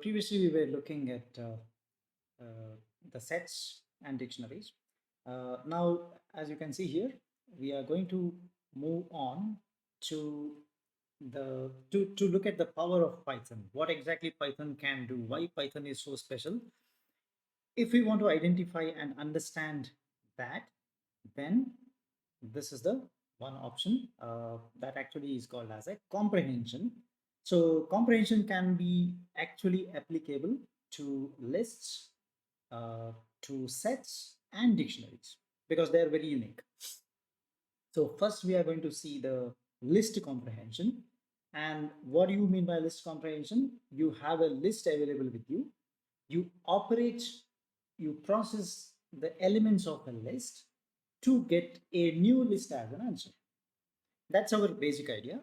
Previously we were looking at the sets and dictionaries. Now, as you can see here, we are going to move on to to look at the power of Python. What exactly Python can do? Why Python is so special? If we want to identify and understand that, then this is the one option that actually is called as a comprehension. So comprehension can be actually applicable to lists, to sets and dictionaries because they are very unique. So first we are going to see the list comprehension. And what do you mean by list comprehension? You have a list available with you. You operate, you process the elements of a list to get a new list as an answer. That's our basic idea.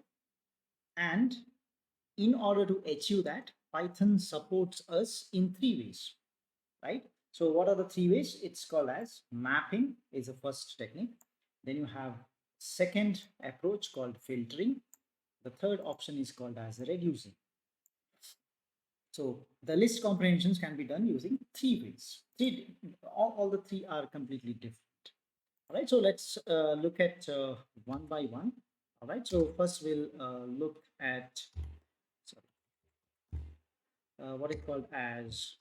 And in order to achieve that, Python supports us in three ways, right? So what are the three ways? It's called as mapping is the first technique. Then you have second approach called filtering. The third option is called as reducing. So the list comprehensions can be done using three ways. All the three are completely different. All right, so let's look at one by one. All right, so first we'll look at sorry, what is called as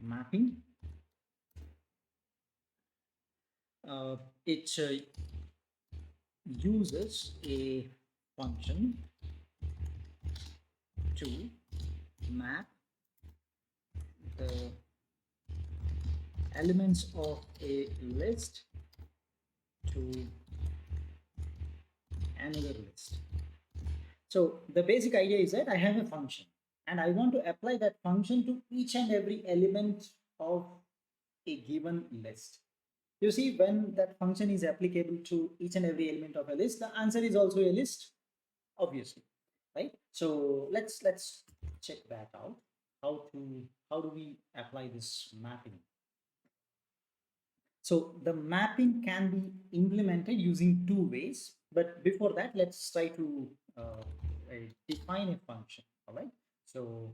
mapping. It uses a function to map the elements of a list to another list. So the basic idea is that I have a function and I want to apply that function to each and every element of a given list. You see, when that function is applicable to each and every element of a list, the answer is also a list, obviously, right? So let's check that out. How do we apply this mapping? So the mapping can be implemented using two ways, but before that, let's try to define a function. All right. So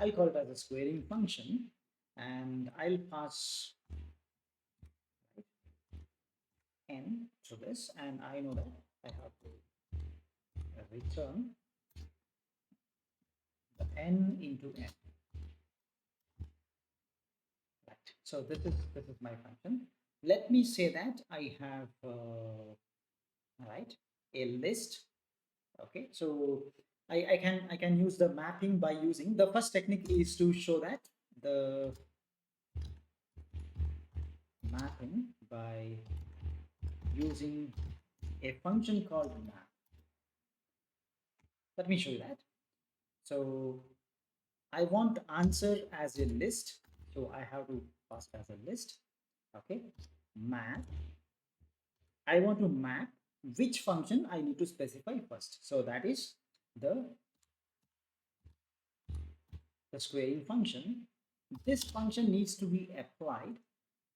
I'll call it as a squaring function, and I'll pass right, n to this, and I know that I have to return the n into n. Right. So this is my function. Let me say that I have right a list. Okay, so I can use the mapping by using the first technique is to show that the mapping by using a function called map. Let me show you that. So I want answer as a list, so I have to pass it as a list. Okay, map. I want to map which function I need to specify first. So that is the squaring function. This function needs to be applied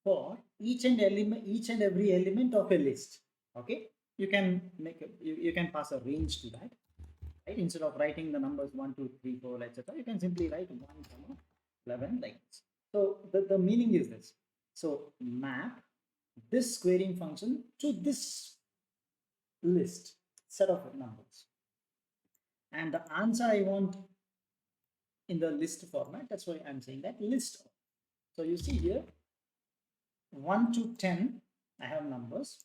for each and every element of a list. Okay, you can you can pass a range to that, right? Instead of writing the numbers 1 2 3 4 etc., you can simply write 1 comma 11 like this. So the meaning is this. So map this squaring function to this list set of numbers, and the answer I want in the list format. That's why I'm saying that list. So you see here 1 to 10, I have numbers.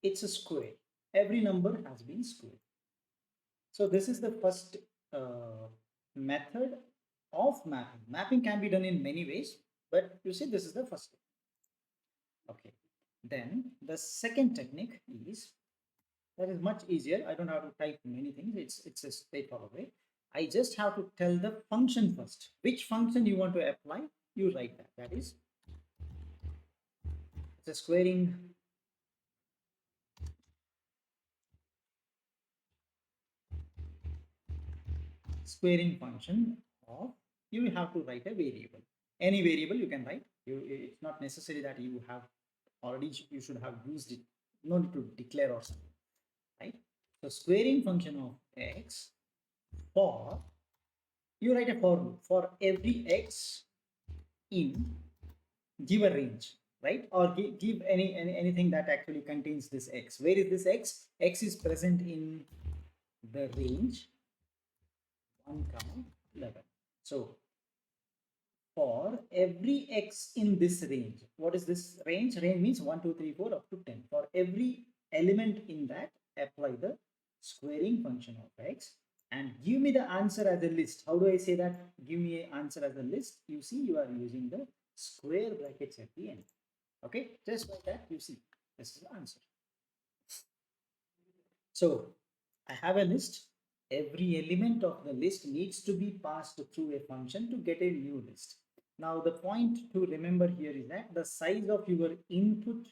It's a square. Every number has been squared. So this is the first method of mapping. Mapping can be done in many ways, but you see this is the first. Okay. Then the second technique is that is much easier. I don't have to type many things. It's a straightforward way. I just have to tell the function first. Which function you want to apply, you write that. That is it's a squaring function of, you have to write a variable. Any variable you can write. It's not necessary that you have already, you should have used it no need to declare or something, right? So squaring function of x for, you write a for loop for every x in, give a range, right? Or give anything that actually contains this x. Where is this x? X is present in the range 1 comma 11. So for every x in this range, what is this range? Range means 1 2 3 4 up to 10. For every element in that, apply the squaring function of x and give me the answer as a list. How do I say that? Give me an answer as a list. You see, you are using the square brackets at the end. Okay, just like that, you see, this is the answer. So I have a list. Every element of the list needs to be passed through a function to get a new list. Now the point to remember here is that the size of your input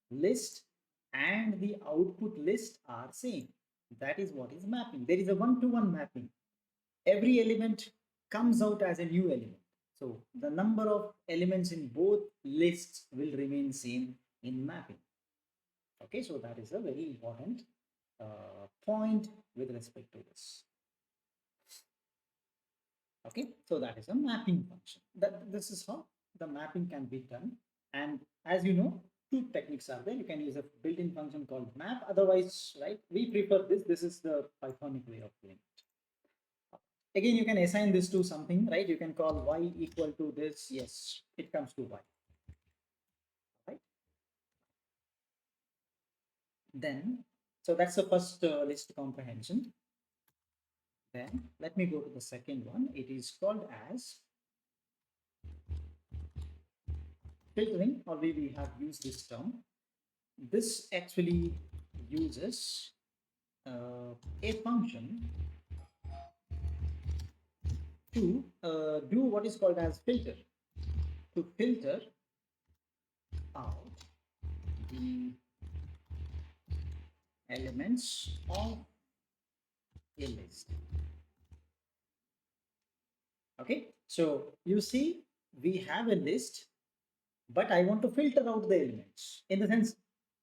list and the output list are same. That is what is mapping. There is a one-to-one mapping. Every element comes out as a new element. So the number of elements in both lists will remain same in mapping. Okay, so that is a very important point with respect to this. Okay, so that is a mapping function. That this is how the mapping can be done. And as you know, two techniques are there. You can use a built-in function called map. Otherwise, right, we prefer this. This is the Pythonic way of doing it. Again, you can assign this to something, right? You can call y equal to this. Yes, it comes to y. Right? Then, so that's the first list comprehension. Then let me go to the second one. It is called as filtering, or we have used this term. This actually uses a function to do what is called as filter, to filter out the elements of a list. Okay, so you see, we have a list, but I want to filter out the elements. In the sense,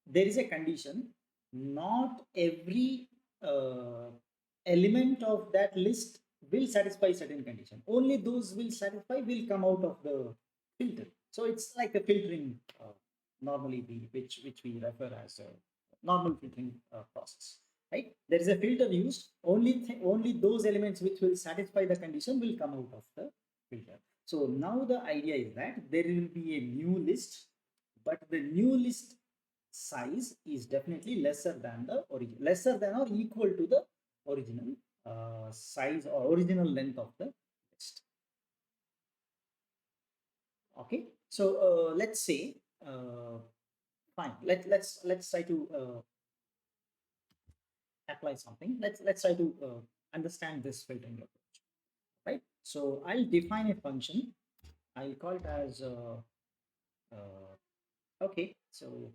there is a condition. Not every element of that list will satisfy certain condition. Only those will satisfy will come out of the filter. So it's like a filtering, normally which we refer as a normal filtering process. Right? There is a filter used. Only those elements which will satisfy the condition will come out of the filter. So now the idea is that there will be a new list, but the new list size is definitely lesser than the origin, lesser than or equal to the original size or original length of the list. Okay, so let's say fine. Let's try to apply something. Let's try to understand this filtering approach. Right. So I'll define a function. I'll call it as okay. So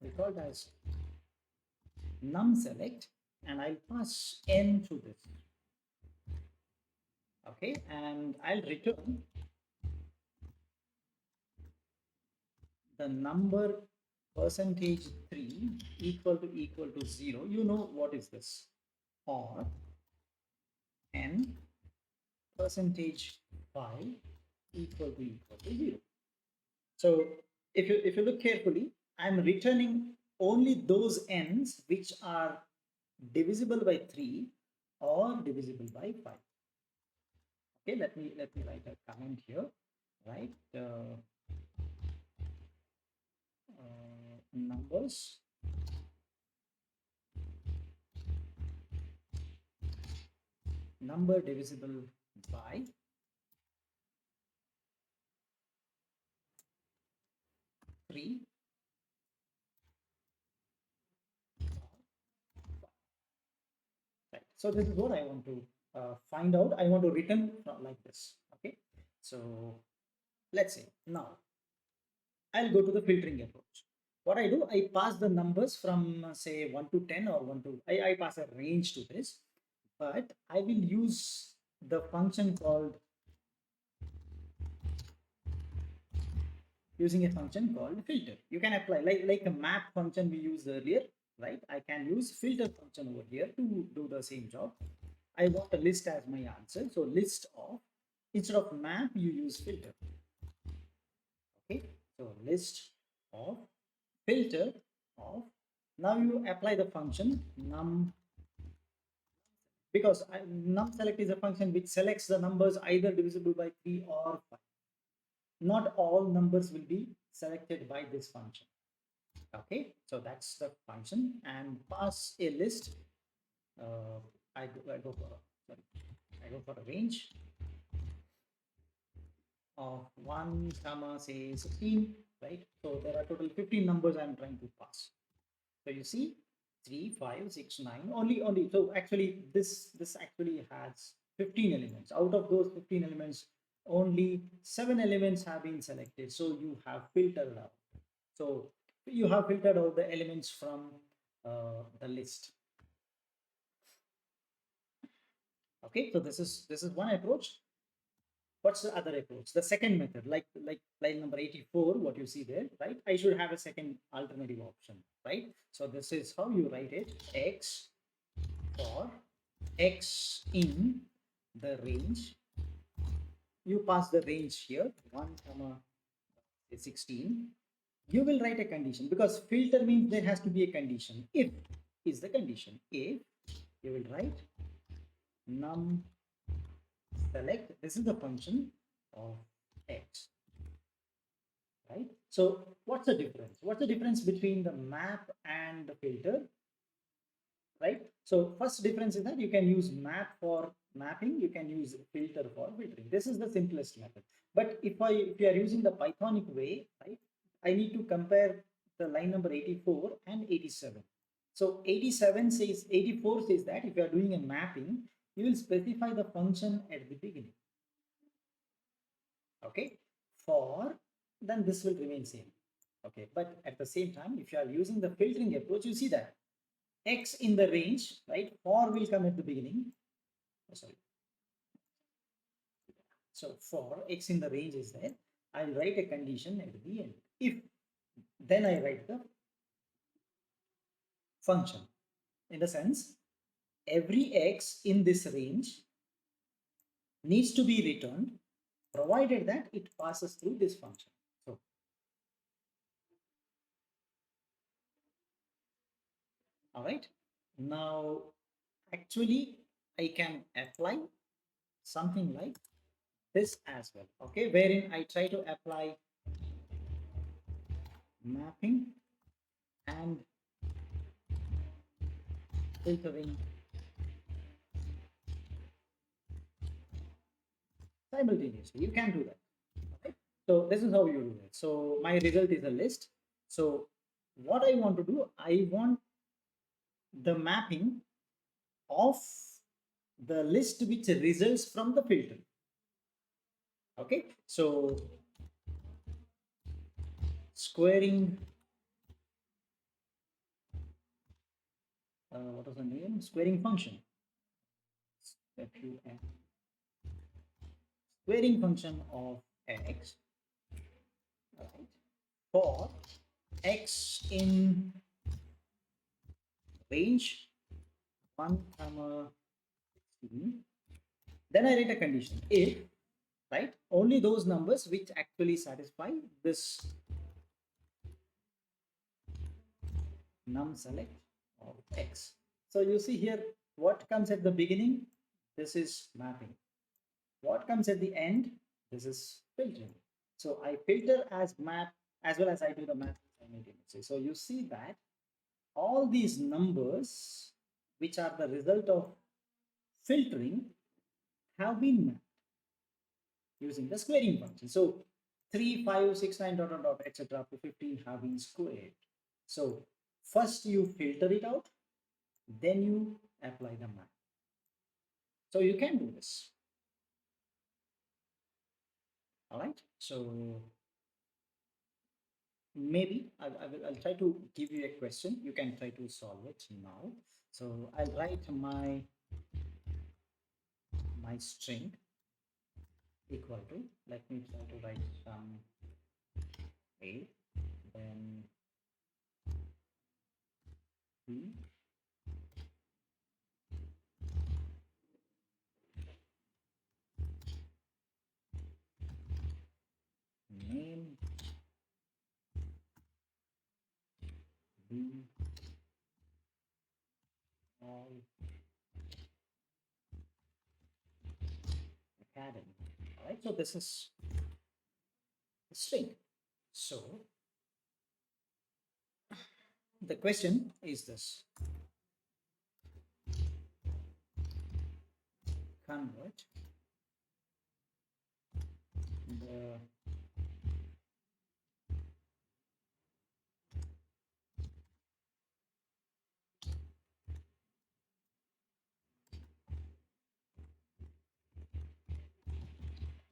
we call it as num select, and I'll pass n to this. Okay, and I'll return the number percentage 3 equal to 0. You know what is this? Or n percentage 5 equal to 0. So if you look carefully, I'm returning only those n's which are divisible by 3 or divisible by 5. Okay, let me write a comment here, right? Numbers number divisible by 3. Right. So this is what I want to find out. I want to return like this. Okay. So let's say now I'll go to the filtering approach. What I do, I pass the numbers from say 1 to 10 or 1 to, I pass a range to this, but I will use the function called using a function called filter. You can apply like a map function we used earlier, right? I can use filter function over here to do the same job. I want a list as my answer, so list of, instead of map you use filter. Okay, so list of filter of, now you apply the function num, because num select is a function which selects the numbers either divisible by 3 or 5. Not all numbers will be selected by this function. Okay, so that's the function, and pass a list. I go for a range of 1 comma say 16, right? So there are total 15 numbers I'm trying to pass. So you see 3, 5, 6, 9, only. So actually this actually has 15 elements. Out of those 15 elements, only 7 elements have been selected. So you have filtered out. So you have filtered out the elements from the list. Okay, so this is one approach. What's the other approach? The second method, like line number 84, what you see there, right? I should have a second alternative option, right? So this is how you write it: x for x in the range. You pass the range here, 1 comma 16. You will write a condition, because filter means there has to be a condition. If is the condition. If you will write num select, this is the function of x, right? So what's the difference? What's the difference between the map and the filter, right? So first difference is that you can use map for mapping, you can use filter for filtering. This is the simplest method. But if you are using the Pythonic way, right, I need to compare the line number 84 and 87. So 87 says, 84 says that if you are doing a mapping, you will specify the function at the beginning. Okay, for, then this will remain same. Okay, but at the same time, if you are using the filtering approach, you see that x in the range, right, for will come at the beginning. Oh, sorry. So for x in the range is there, I'll write a condition at the end. If, then I write the function. In the sense, every x in this range needs to be returned provided that it passes through this function. So all right, now actually I can apply something like this as well, okay, wherein I try to apply mapping and filtering simultaneously. You can do that. Okay, so this is how you do it. So my result is a list. So what I want to do, I want the mapping of the list which results from the filter. Okay, so squaring, what was the name? Squaring function. Squaring function of x, right, for x in range 1 comma 16. Then I write a condition if, right, only those numbers which actually satisfy this num select of x. So you see here what comes at the beginning, this is mapping. What comes at the end, this is filtering. So I filter as map as well as I do the math simultaneously. So you see that all these numbers which are the result of filtering have been mapped using the squaring function. So 3, 5, 6, 9, dot, dot, dot, etc. up to 15 have been squared. So first you filter it out, then you apply the map. So you can do this. All right. So maybe I'll try to give you a question. You can try to solve it now. So I'll write my string equal to, let me try to write some be all academy. All right, so this is a string. So the question is this: convert the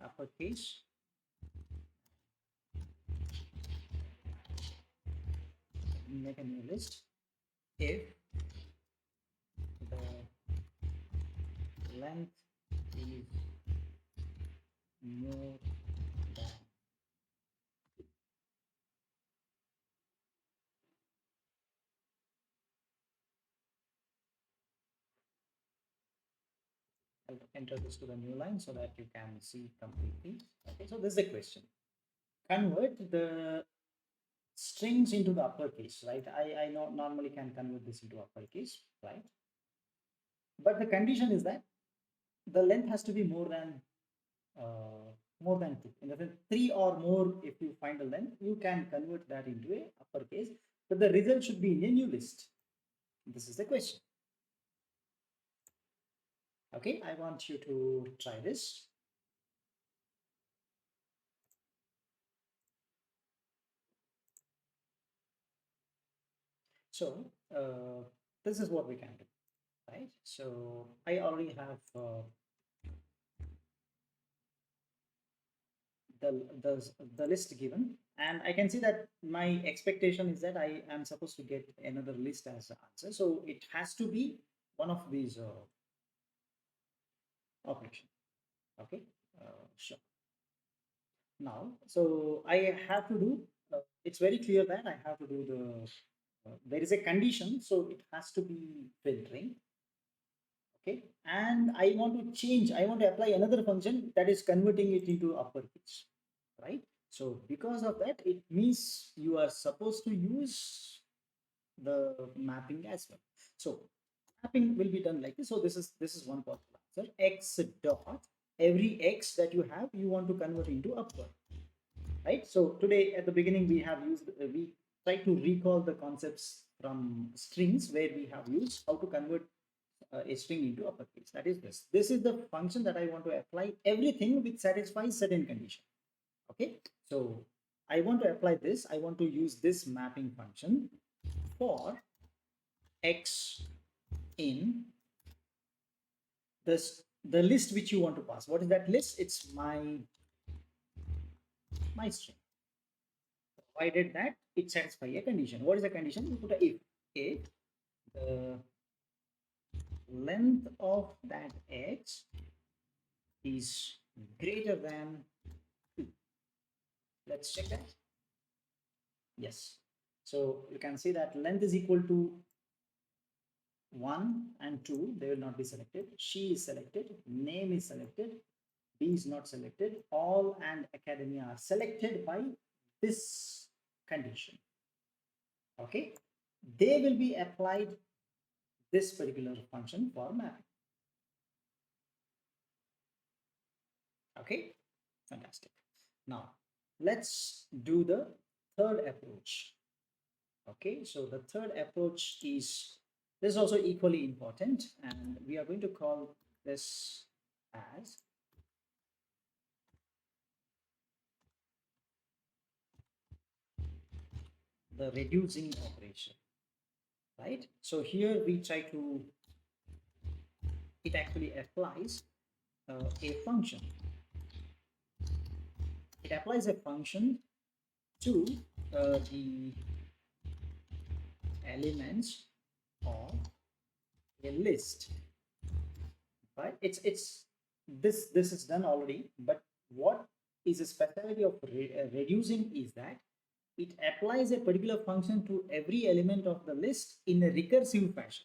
uppercase make a new list if the length is more than. I'll enter this to the new line so that you can see completely. Okay, so this is the question: convert the strings into the uppercase, right? I know normally can convert this into uppercase, right? But the condition is that the length has to be more than two. In the sense, three or more, if you find a length, you can convert that into a uppercase. But the result should be in a new list. This is the question. Okay, I want you to try this. So this is what we can do, right? So I already have the list given, and I can see that my expectation is that I am supposed to get another list as an answer. So it has to be one of these operations. Okay, sure. Now, so I have to do. It's very clear that I have to do the. There is a condition, so it has to be filtering. Okay, and I want to change. I want to apply another function that is converting it into uppercase, right? So because of that, it means you are supposed to use the mapping as well. So mapping will be done like this. So this is one possible answer. X dot every x that you have, you want to convert into upward, right? So today at the beginning we have used we try to recall the concepts from strings where we have used how to convert a string into uppercase. That is this. This is the function that I want to apply everything which satisfies certain condition. Okay, so I want to apply this. I want to use this mapping function for x in this the list which you want to pass. What is that list? It's my string. Provided that it satisfies a condition. What is the condition? You put a if the length of that x is greater than 2. Let's check that. Yes. So you can see that length is equal to 1 and 2. They will not be selected. She is selected. Name is selected. B is not selected. All and academia are selected by this condition. Okay. They will be applied this particular function for mapping. Okay. Fantastic. Now let's do the third approach. Okay, so the third approach is this is also equally important, and we are going to call this as the reducing operation, right? So here we try to it actually applies a function. It applies a function to the elements of a list, right? It's this is done already, but what is a specialty of reducing is that it applies a particular function to every element of the list in a recursive fashion.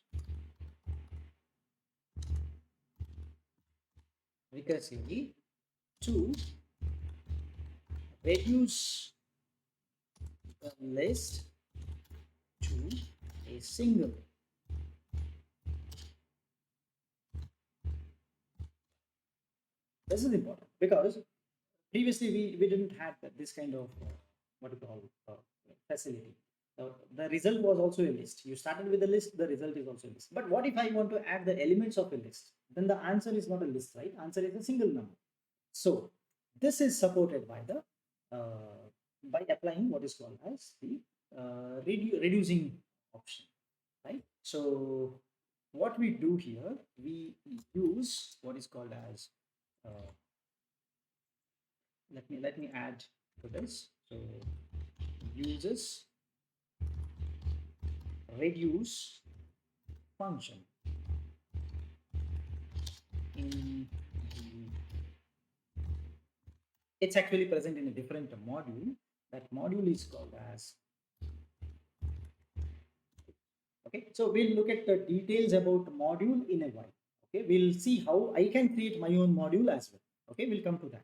Recursively to reduce the list to a single. This is important because previously we didn't have this kind of what you call facility. The result was also a list. You started with a list, the result is also a list. But what if I want to add the elements of a list? Then the answer is not a list, right? Answer is a single number. So this is supported by the by applying what is called as the reducing option, right? So what we do here, we use what is called as let me add to this. So uses reduce function in the, it's actually present in a different module. That module is called as, okay, so we'll look at the details about module in a while. Okay, we'll see how I can create my own module as well. Okay, we'll come to that.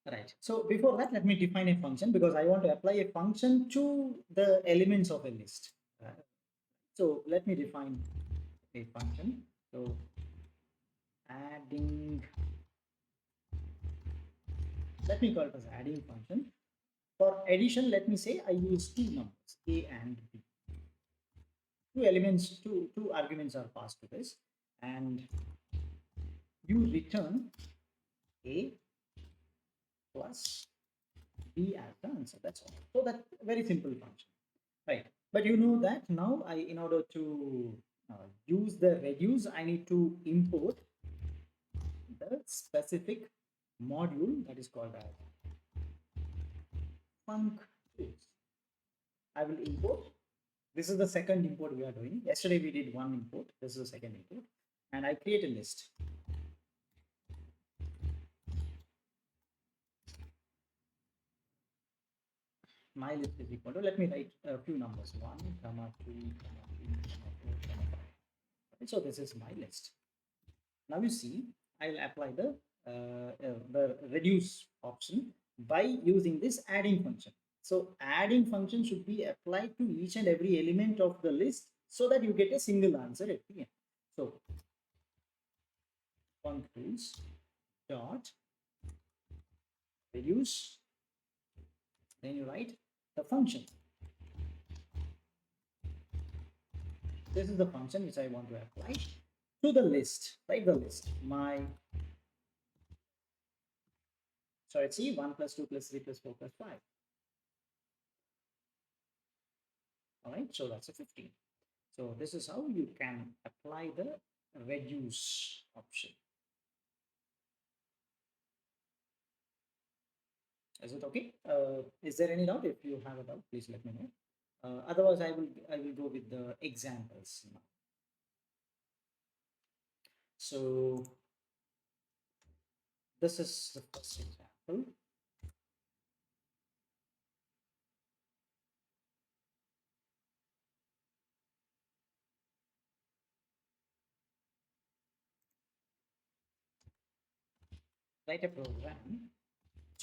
Right. So before that, let me define a function because I want to apply a function to the elements of a list. So let me define a function. So adding, let me call it as adding function. For addition, let me say I use two numbers, A and B. Two elements, two arguments are passed to this, and you return A plus B as the answer. That's all. So that's a very simple function, right? But you know that now in order to use the reduce, I need to import the specific module that is called as func tools. I will import. This is the second import we are doing. Yesterday we did one import. This is the second import, and I create a list. My list is equal to, let me write a few numbers, 1 comma 2 comma 3 comma 4 comma 5. Okay, so this is my list. Now you see I'll apply the reduce option by using this adding function. So adding function should be applied to each and every element of the list so that you get a single answer at the end. So functools dot reduce, then you write the function. This is the function which I want to apply to the list, right? The list, my, so let's see 1 plus 2 plus 3 plus 4 plus 5. All right, so that's a 15. So this is how you can apply the reduce option. Is it okay? Is there any doubt? If you have a doubt, please let me know. Otherwise, I will go with the examples now. So this is the first example. Write a program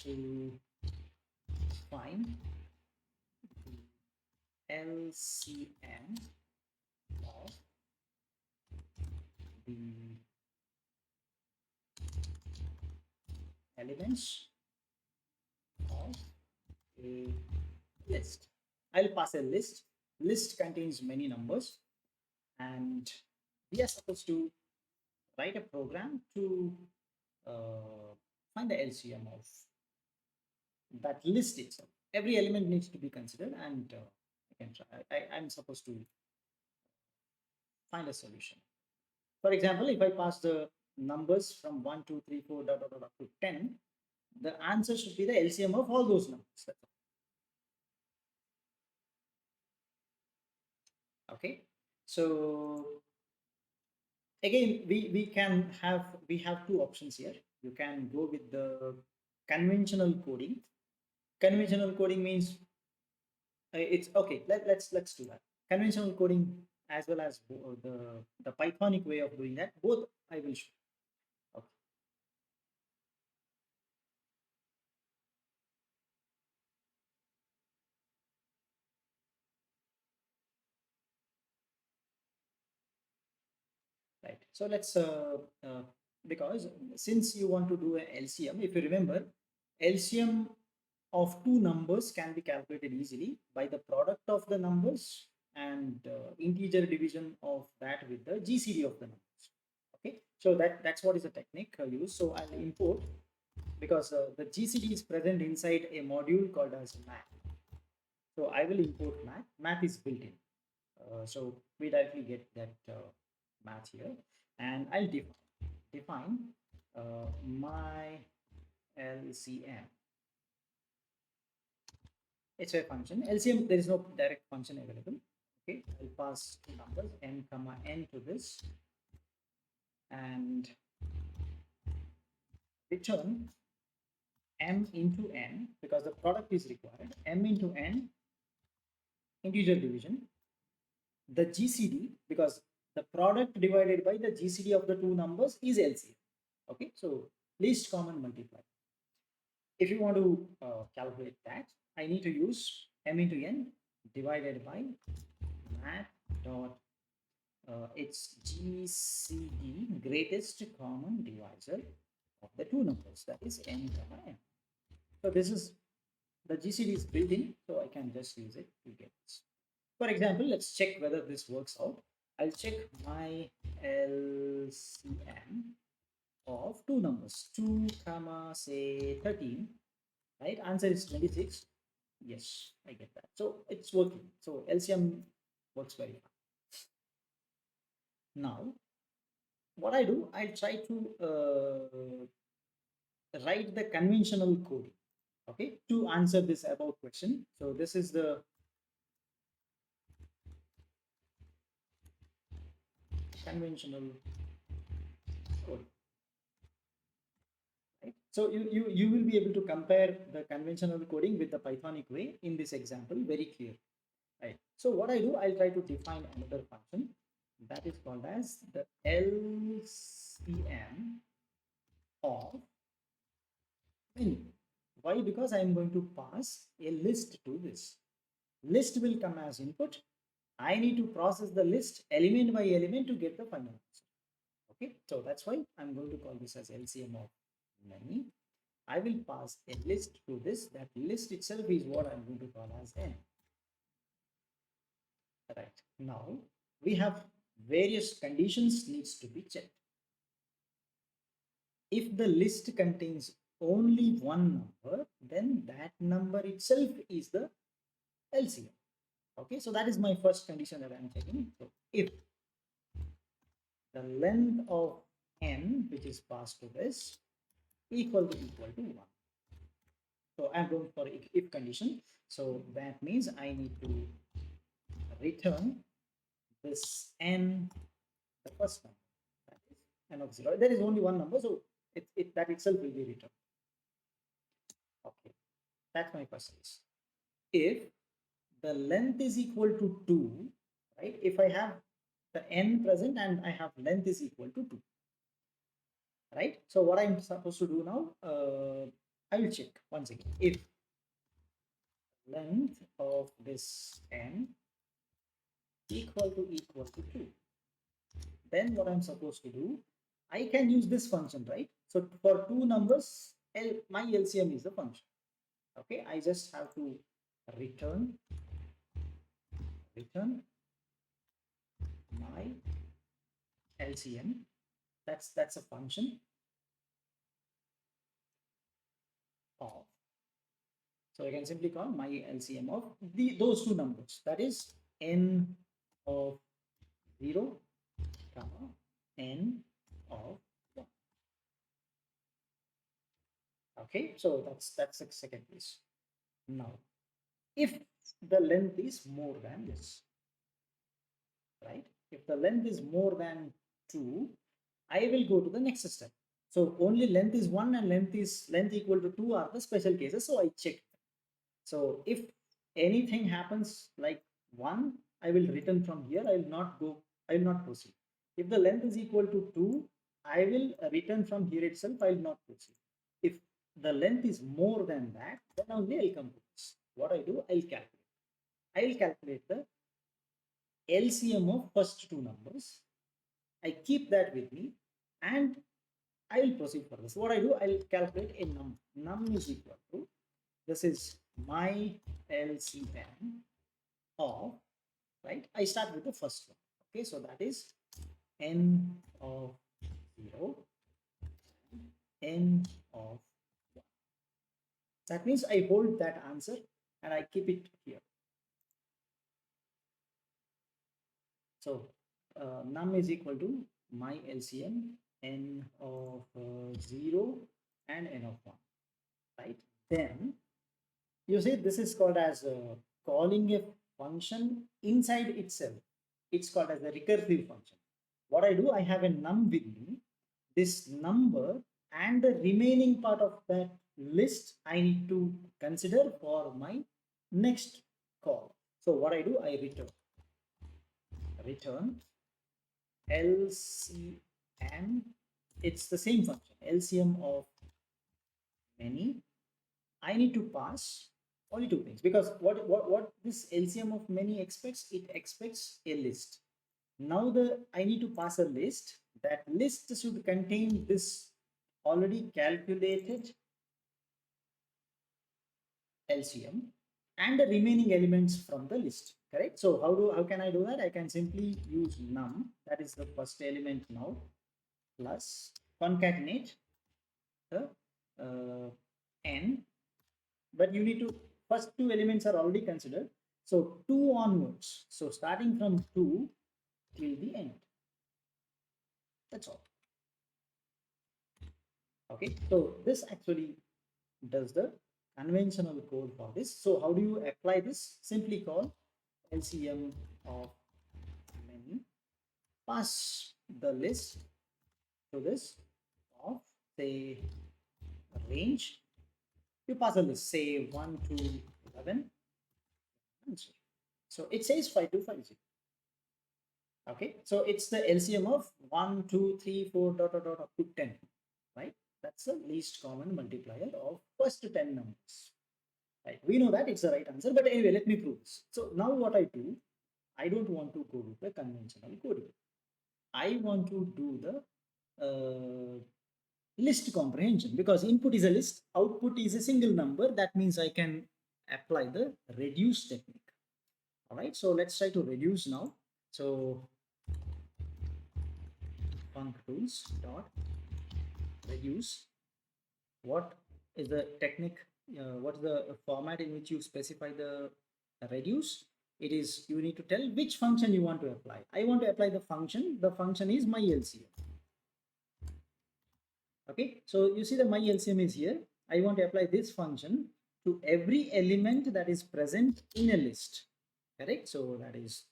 to find the LCM of the elements of a list. I'll pass a list. List contains many numbers, and we are supposed to write a program to find the LCM of that list itself. Every element needs to be considered, and I can try. I'm supposed to find a solution. For example, if I pass the numbers from 1, 2, 3, 4, dot, dot, dot, up to 10, the answer should be the LCM of all those numbers. Okay, so again, we have two options here. You can go with the conventional coding. Conventional coding means it's okay. Let's do that. Conventional coding as well as the Pythonic way of doing that. Both I will show. Okay. So let's because since you want to do a LCM, if you remember, LCM of two numbers can be calculated easily by the product of the numbers and integer division of that with the GCD of the numbers. Okay, so that's what is the technique used. So I'll import, because the GCD is present inside a module called as math. So I will import math. Math is built in. So we directly get that math here, and I'll define my LCM. It's a function. LCM, there is no direct function available. Okay, I'll pass two numbers m comma n to this and return m into n, because the product is required. M into n, integer division, the GCD, because the product divided by the GCD of the two numbers is LCM. Okay, so least common multiplier. If you want to calculate that, I need to use m into n divided by math dot its GCD, greatest common divisor of the two numbers, that is n comma n. So this is the GCD is built in, so I can just use it to get this. For example, let's check whether this works out. I'll check my LCM of two numbers, 2 comma say 13, right? Answer is 26. Yes, I get that. So it's working. So LCM works very fine. Now, what I do, I'll try to write the conventional coding, okay, to answer this above question. So this is the conventional coding. Right? So you will be able to compare the conventional coding with the Pythonic way in this example very clear. Right. So what I do, I'll try to define another function that is called as the LCM of menu. Why? Because I am going to pass a list to this. List will come as input. I need to process the list element by element to get the final answer. Okay, so that's why I'm going to call this as LCM of many. I will pass a list to this. That list itself is what I'm going to call as n. Right. Now we have various conditions needs to be checked. If the list contains only one number, then that number itself is the LCM. Okay, so that is my first condition that I'm checking. So if the length of n, which is passed to this, equal to 1. So I'm going for if condition. So that means I need to return this n, the first number, that is n of 0. There is only one number, so that itself will be returned. Okay, that's my first case. If the length is equal to 2, right? If I have the n present and I have length is equal to 2, right? So what I'm supposed to do now, I will check once again. If length of this n equal to 2, then what I'm supposed to do, I can use this function, right? So for two numbers, my LCM is the function. Okay, I just have to return my LCM. That's a function of. So I can simply call my LCM of those two numbers. That is n of 0, comma n of 1. Okay, so that's the second case. Now, if the length is more than this, right? If the length is more than 2, I will go to the next step. So only length is 1 and length equal to 2 are the special cases. So I checked. So if anything happens like 1, I will return from here. I will not proceed. If the length is equal to 2, I will return from here itself. I will not proceed. If the length is more than that, then only I'll come to this. What I do, I'll calculate the LCM of first two numbers I keep that with me, and I will proceed for this. What I do, I'll calculate a num. Num is equal to, this is my LCM of, right? I start with the first one. Okay, so that is n of 0, n of 1. That means I hold that answer and I keep it here. So num is equal to my LCM n of 0 and n of 1, right? Then you see this is called as calling a function inside itself. It's called as a recursive function. What I do, I have a num with me. This number and the remaining part of that list I need to consider for my next call. So what I do, I return LCM. It's the same function, LCM of many. I need to pass only two things, because what this LCM of many expects, it expects a list. Now I need to pass a list. That list should contain this already calculated LCM and the remaining elements from the list. Correct. So how can I do that? I can simply use num, that is the first element now, plus concatenate the n, but you need to, first two elements are already considered, so 2 onwards, so starting from 2 till the end. That's all. Okay, so this actually does the conventional code for this. So how do you apply this? Simply call LCM of many, pass the list to this of, say, range. You pass a list, say 1 to 11. Answer. So it says 5250. Okay, so it's the LCM of 1, 2, 3, 4, dot, dot, dot, up to 10, right? That's the least common multiplier of first 10 numbers. Right, we know that it's the right answer, but anyway, let me prove this. So now what I do, I don't want to go with the conventional coding. I want to do the list comprehension, because input is a list, output is a single number. That means I can apply the reduce technique. All right, so let's try to reduce now. So functools dot reduce. What is the technique? What is the format in which you specify the reduce? It is, you need to tell which function you want to apply. I want to apply the function. The function is my LCM. Okay, so you see the my LCM is here. I want to apply this function to every element that is present in a list. Correct? So that is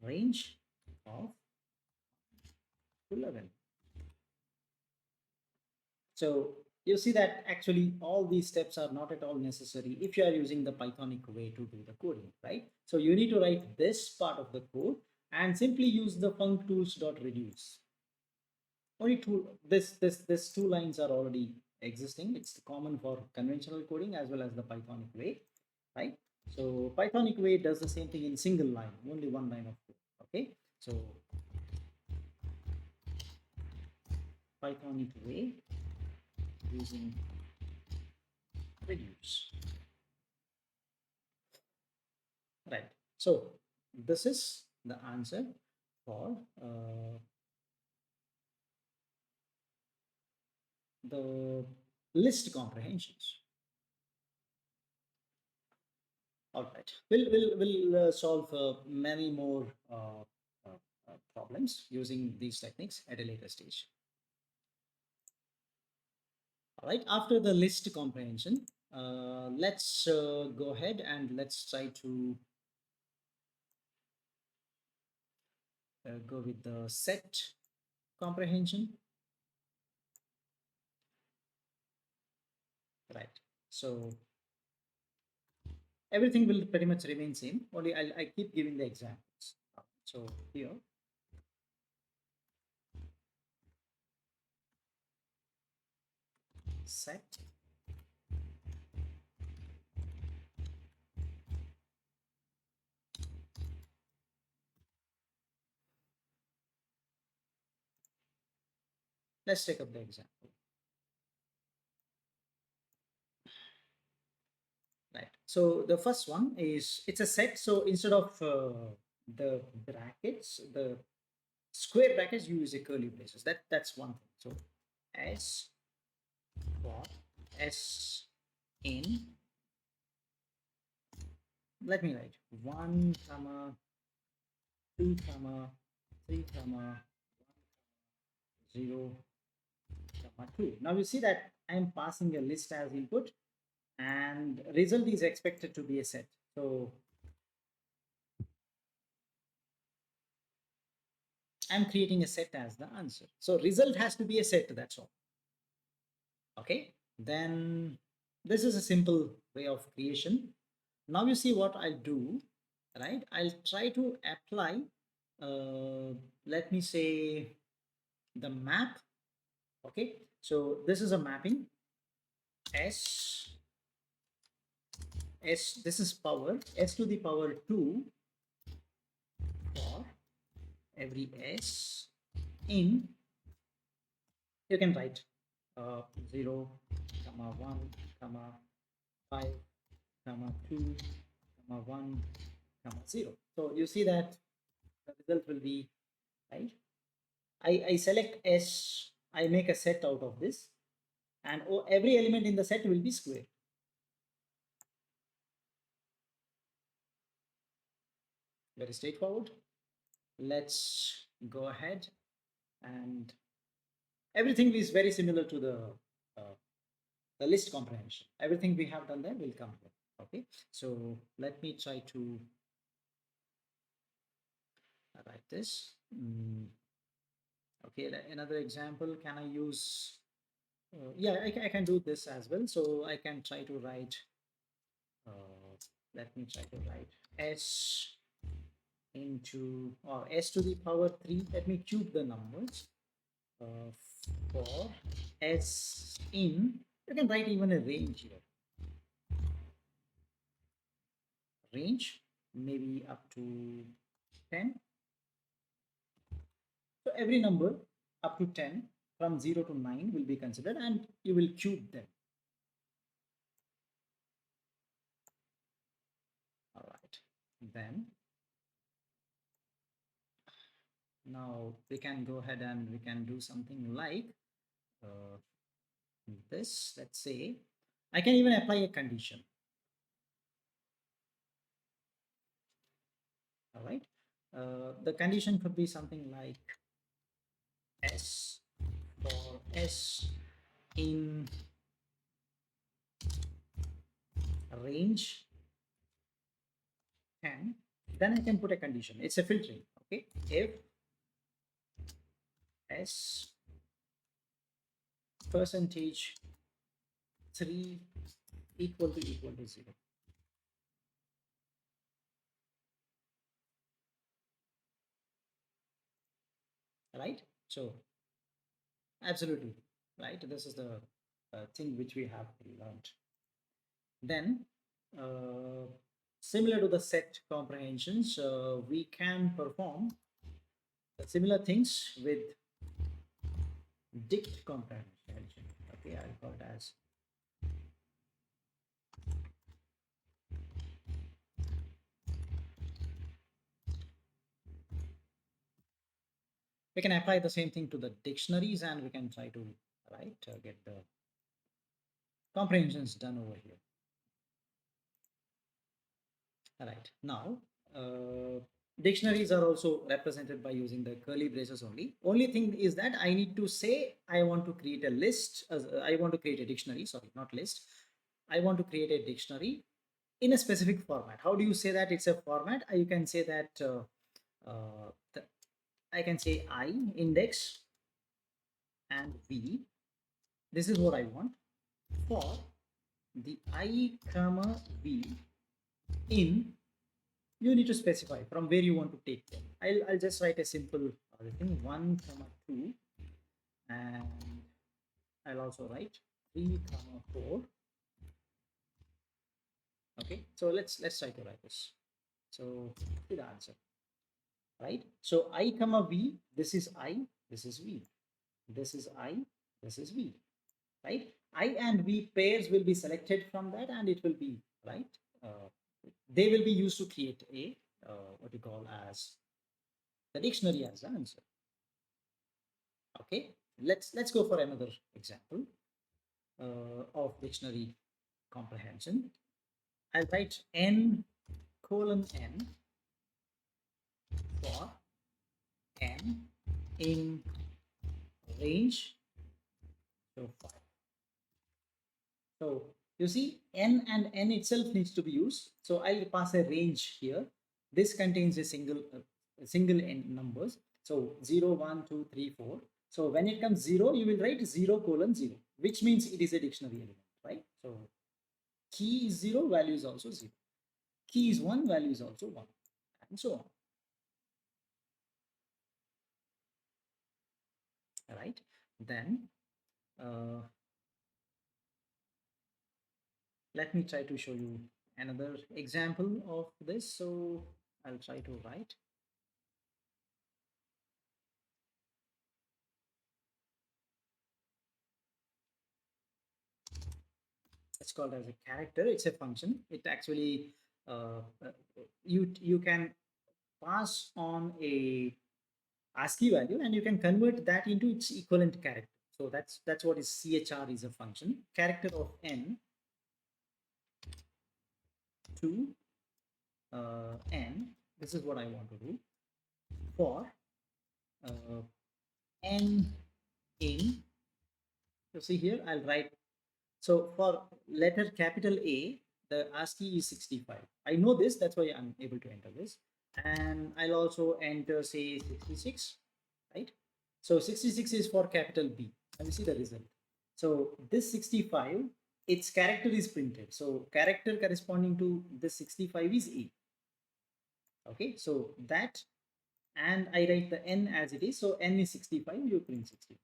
range of 11. So you see that actually all these steps are not at all necessary if you are using the Pythonic way to do the coding, right? So you need to write this part of the code and simply use the functools.reduce. Only this two lines are already existing. It's common for conventional coding as well as the Pythonic way, right? So Pythonic way does the same thing in single line, only one line of code. Okay, so Pythonic way using reduce. Right. So this is the answer for the list comprehensions. All right. We'll solve many more problems using these techniques at a later stage. All right. After the list comprehension, let's go ahead and let's try to go with the set comprehension. Right. So everything will pretty much remain same. Only I keep giving the examples. So here, set let's take up the example. Right. So the first one is it's a set. So instead of the brackets, the square brackets, you use a curly braces. That's one thing. So S for S in, let me write 1 comma 2 comma 3 comma 0 comma 2. Now you see that I am passing a list as input and result is expected to be a set. So I'm creating a set as the answer. So result has to be a set, that's all. Okay, then this is a simple way of creation. Now you see what I'll do, right? I'll try to apply, let me say the map. Okay, so this is a mapping S, this is power, S to the power 2 for every S in, you can write 0, comma 1, comma 5, comma 2, comma 1, comma 0. So you see that the result will be, right? I select S, I make a set out of this, and every element in the set will be square. Very straightforward. Let's go ahead, and everything is very similar to the list comprehension. Everything we have done there will come here. Okay, so let me try to write this. Okay, another example, can I use, yeah, I can do this as well. So I can try to write, let me try to write S into, or S to the power 3, let me cube the numbers, for S in, you can write even a range here, range maybe up to 10. So every number up to 10 from 0 to 9 will be considered and you will cube them. All right, then now we can go ahead and we can do something like this. Let's say I can even apply a condition. All right, the condition could be something like S for S in range 10, then I can put a condition. It's a filtering. Okay, if S percentage 3 equal to 0. Right, so absolutely right, this is the thing which we have learned. Then similar to the set comprehensions, we can perform similar things with dict comprehension. Okay, I'll call it as we can apply the same thing to the dictionaries and we can try to get the comprehensions done over here. All right, now dictionaries are also represented by using the curly braces only. Only thing is that I need to say I want to create a list, I want to create a dictionary, sorry, not list. I want to create a dictionary in a specific format. How do you say that it's a format? You can say that I can say I index and V. This is what I want for the I comma V in. You need to specify from where you want to take them. I'll just write a simple thing 1 comma 2 and I'll also write 3 comma 4. Okay, so let's try to write this. So see the answer, right? So I comma V, this is I, this is V. this is I, this is V, right? I and V pairs will be selected from that, and it will be right. Uh, they will be used to create a what you call as the dictionary as the answer. Okay, let's go for another example of dictionary comprehension. I'll write n colon n for n in range so 5. So you see, n and n itself needs to be used. So I'll pass a range here. This contains a single n numbers. So 0, 1, 2, 3, 4. So when it comes 0, you will write 0 colon 0, which means it is a dictionary element, right? So key is 0, value is also 0. Key is 1, value is also 1, and so on. All right. Then uh, let me try to show you another example of this. So I'll try to write. It's called as a character. It's a function. It actually you can pass on a ASCII value and you can convert that into its equivalent character. So that's what is CHR is a function. Character of n to n. This is what I want to do for n in. So see here, I'll write. So for letter capital A, the ASCII is 65. I know this, that's why I'm able to enter this. And I'll also enter, say, 66, right? So 66 is for capital B. And you see the result. So this 65, its character is printed. So character corresponding to this 65 is A. Okay, so that, and I write the N as it is. So N is 65, you print 65.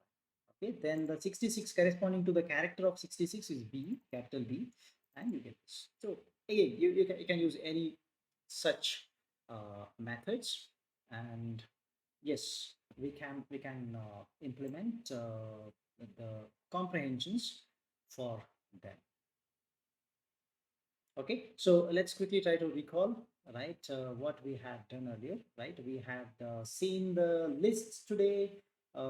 Okay, then the 66 corresponding to the character of 66 is B, capital B, and you get this. So again, you can use any such methods, and yes, we can implement the comprehensions for them. Okay, so let's quickly try to recall, right, what we had done earlier, right? We had seen the lists today,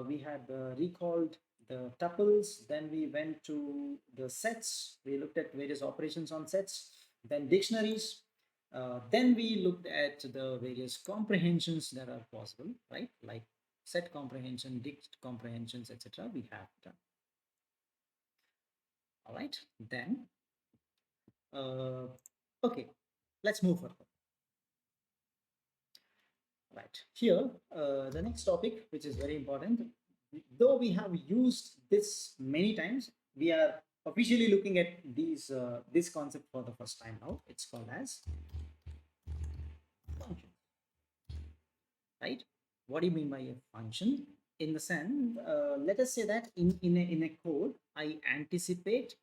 we had recalled the tuples, then we went to the sets, we looked at various operations on sets, then dictionaries, then we looked at the various comprehensions that are possible, right? Like set comprehension, dict comprehensions, etc. We have done. All right, then okay, let's move further. Right here, the next topic, which is very important, though we have used this many times, we are officially looking at this concept for the first time now. It's called as function, right? What do you mean by a function? In the sense, let us say that in a code, I anticipate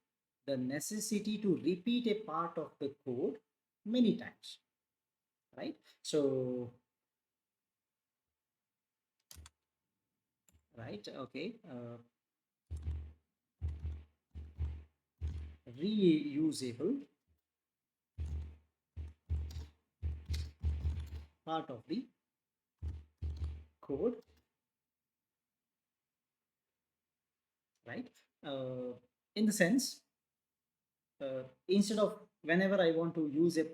the necessity to repeat a part of the code many times, right? So right, okay, reusable part of the code, right? In the sense, instead of whenever I want to use a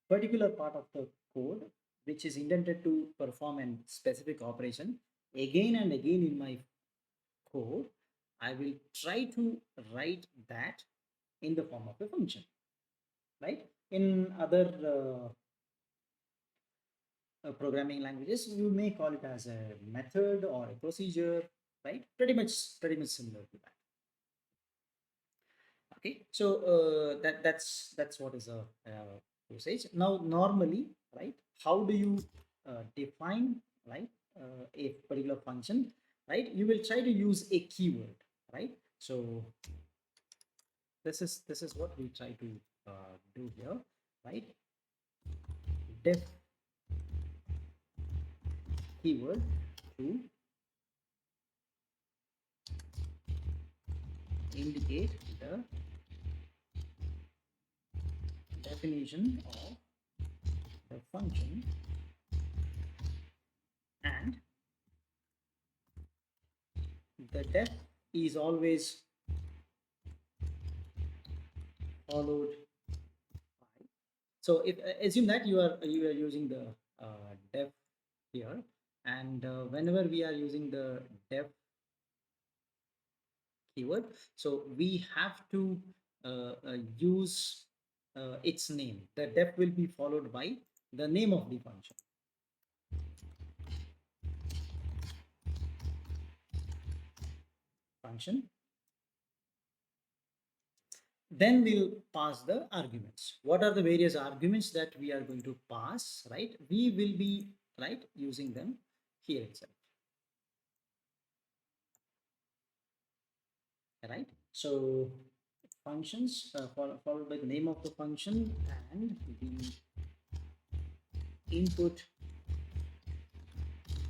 particular part of the code which is intended to perform a specific operation again and again in my code, I will try to write that in the form of a function, right? In other programming languages, you may call it as a method or a procedure, right? Pretty much similar to that. Okay, so that's what is a usage. Now normally, right, how do you define, right, a particular function, right? You will try to use a keyword, right? So this is what we try to do here, right? Def keyword to indicate the definition of the function, and the def is always followed by. So if assume that you are using the def here, and whenever we are using the def keyword, so we have to use its name. The def will be followed by the name of the function. Then we'll pass the arguments. What are the various arguments that we are going to pass, right? We will be, right, using them here itself, right? So functions followed by the name of the function and the input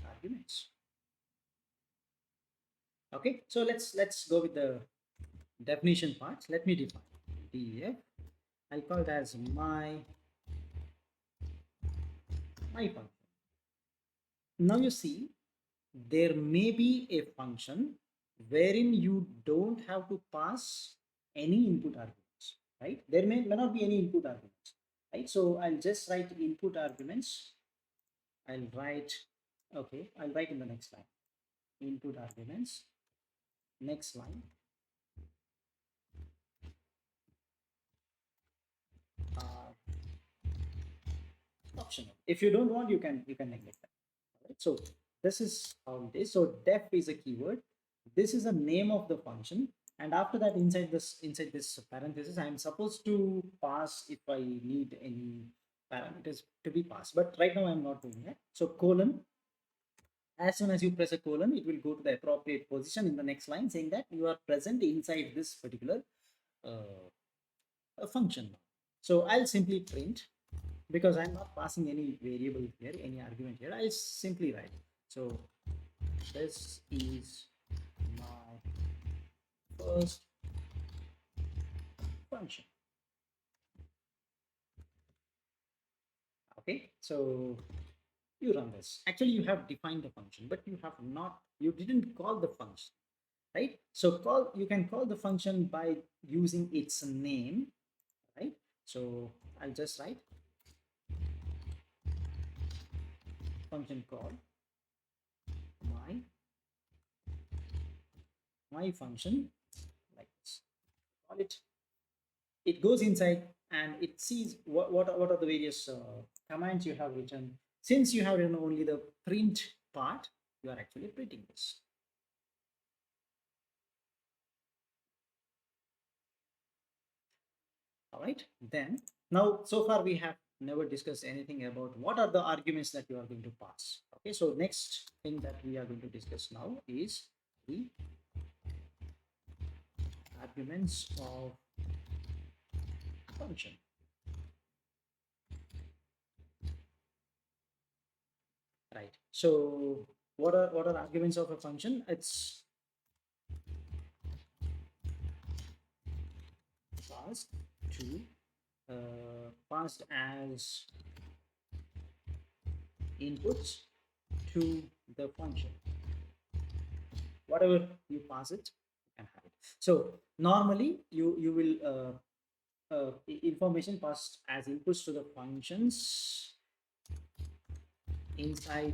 arguments. Okay, so let's go with the definition part. Let me define def. I'll call it as my function. Now you see, there may be a function wherein you don't have to pass any input arguments, right? There may not be any input arguments, right? So I'll just write input arguments. I'll write, okay, I'll write in the next line, input arguments, next line, are optional. If you don't want, you can neglect that. Right? So this is how it is. So def is a keyword. This is the name of the function, and after that, inside this parenthesis, I am supposed to pass if I need any parameters to be passed. But right now, I'm not doing that. So colon. As soon as you press a colon, it will go to the appropriate position in the next line, saying that you are present inside this particular function. So I'll simply print, because I'm not passing any variable here, any argument here. I'll simply write. So this is my first function. Okay, so you run this. Actually, you have defined the function, but you didn't call the function, right? So you can call the function by using its name, right? So I'll just write function call my function, like this. Call it. It goes inside and it sees what are the various commands you have written. Since you have written only the print part, you are actually printing this. All right, then now so far we have never discussed anything about what are the arguments that you are going to pass. Okay, so next thing that we are going to discuss now is the arguments of function. Right, so what are arguments of a function? It's passed to passed as inputs to the function. Whatever you pass it, you can have it. So normally you will information passed as inputs to the functions inside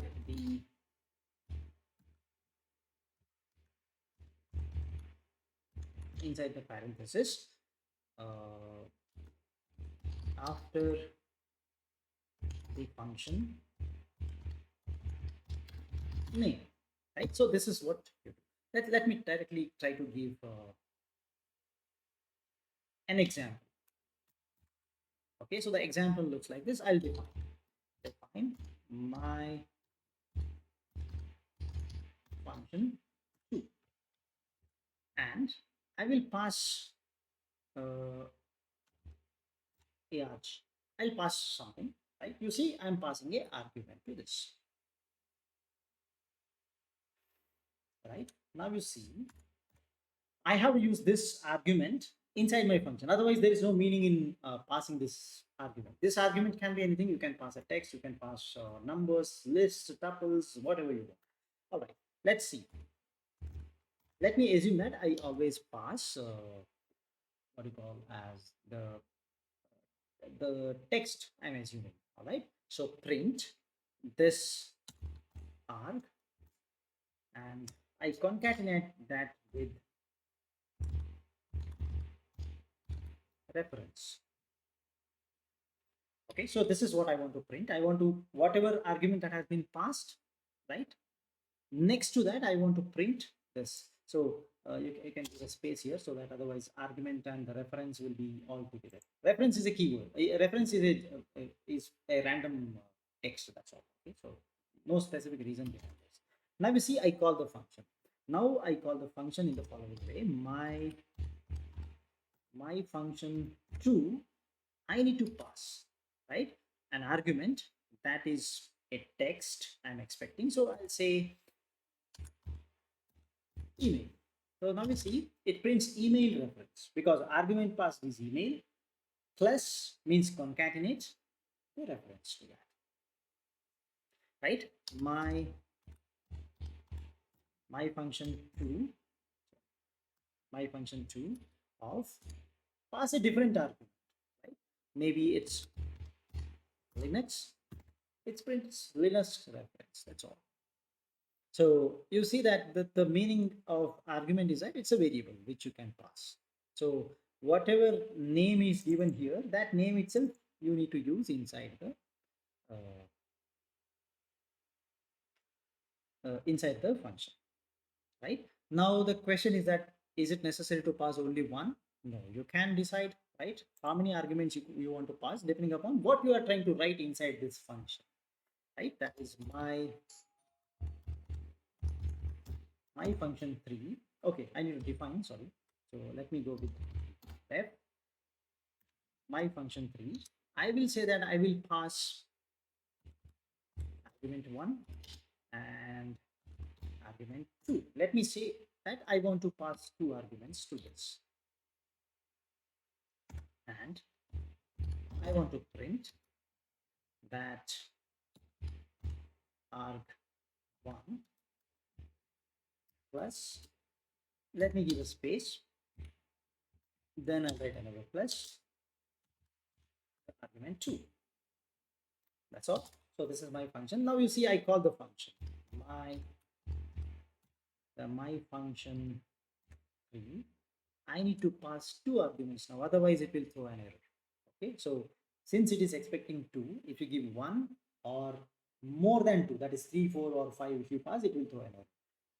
the parenthesis after the function name, right? So this is what you do. Let me directly try to give an example. Okay, so the example looks like this. I'll define my function 2, and I will pass a arch. I'll pass something, right? You see, I'm passing a argument to this, right? Now you see, I have to use this argument inside my function. Otherwise, there is no meaning in passing this argument. This argument can be anything. You can pass a text, you can pass numbers, lists, tuples, whatever you want. All right, let's see. Let me assume that I always pass what you call as the text I'm assuming. All right, so print this arg and I concatenate that with reference. Okay, so this is what I want to print. I want to, whatever argument that has been passed, right? Next to that, I want to print this. So you can give a space here so that otherwise argument and the reference will be all together. Reference is a keyword. A reference is a random text. That's all. Okay, so no specific reason behind this. Now you see, I call the function. Now I call the function in the following way. My function true. I need to pass, right, an argument that is a text I'm expecting. So I'll say email. So now we see it prints email reference because argument passed is email plus means concatenate the reference to that, right? My function two, my function two of pass a different argument, right? Maybe it's Linux, it prints Linux reference. That's all. So you see that the meaning of argument is that it's a variable which you can pass. So whatever name is given here, that name itself you need to use inside the function, right? Now the question is that is it necessary to pass only one? No, you can decide, right, how many arguments you want to pass depending upon what you are trying to write inside this function, right? That is my function 3. Okay, I need to define, sorry. So let me go with f my function 3. I will say that I will pass argument 1 and argument 2. Let me say that I want to pass 2 arguments to this, and I want to print that arg1 plus, let me give a space, then I'll write another plus argument 2. That's all. So this is my function. Now you see I call the function my function 3. I need to pass 2 arguments now, otherwise it will throw an error. Okay, so since it is expecting 2, if you give 1 or more than 2, that is 3, 4 or 5, if you pass, it will throw an error.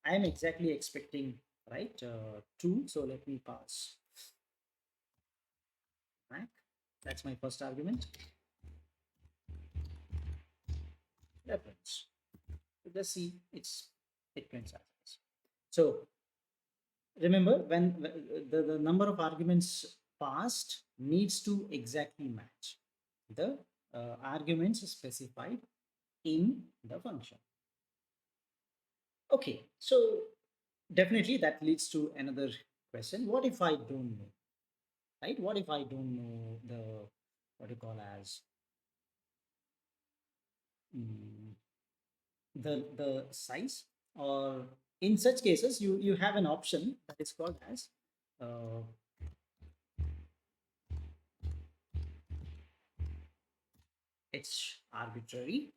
I am exactly expecting, right, 2, so let me pass Mac. That's my first argument. Reference. So just see it prints as this. So remember, when the number of arguments passed needs to exactly match the arguments specified in the function. Okay, so definitely that leads to another question. What if I don't know, right? What if I don't know the, what you call as, mm, the size, or in such cases you have an option that is called as uh, it's arbitrary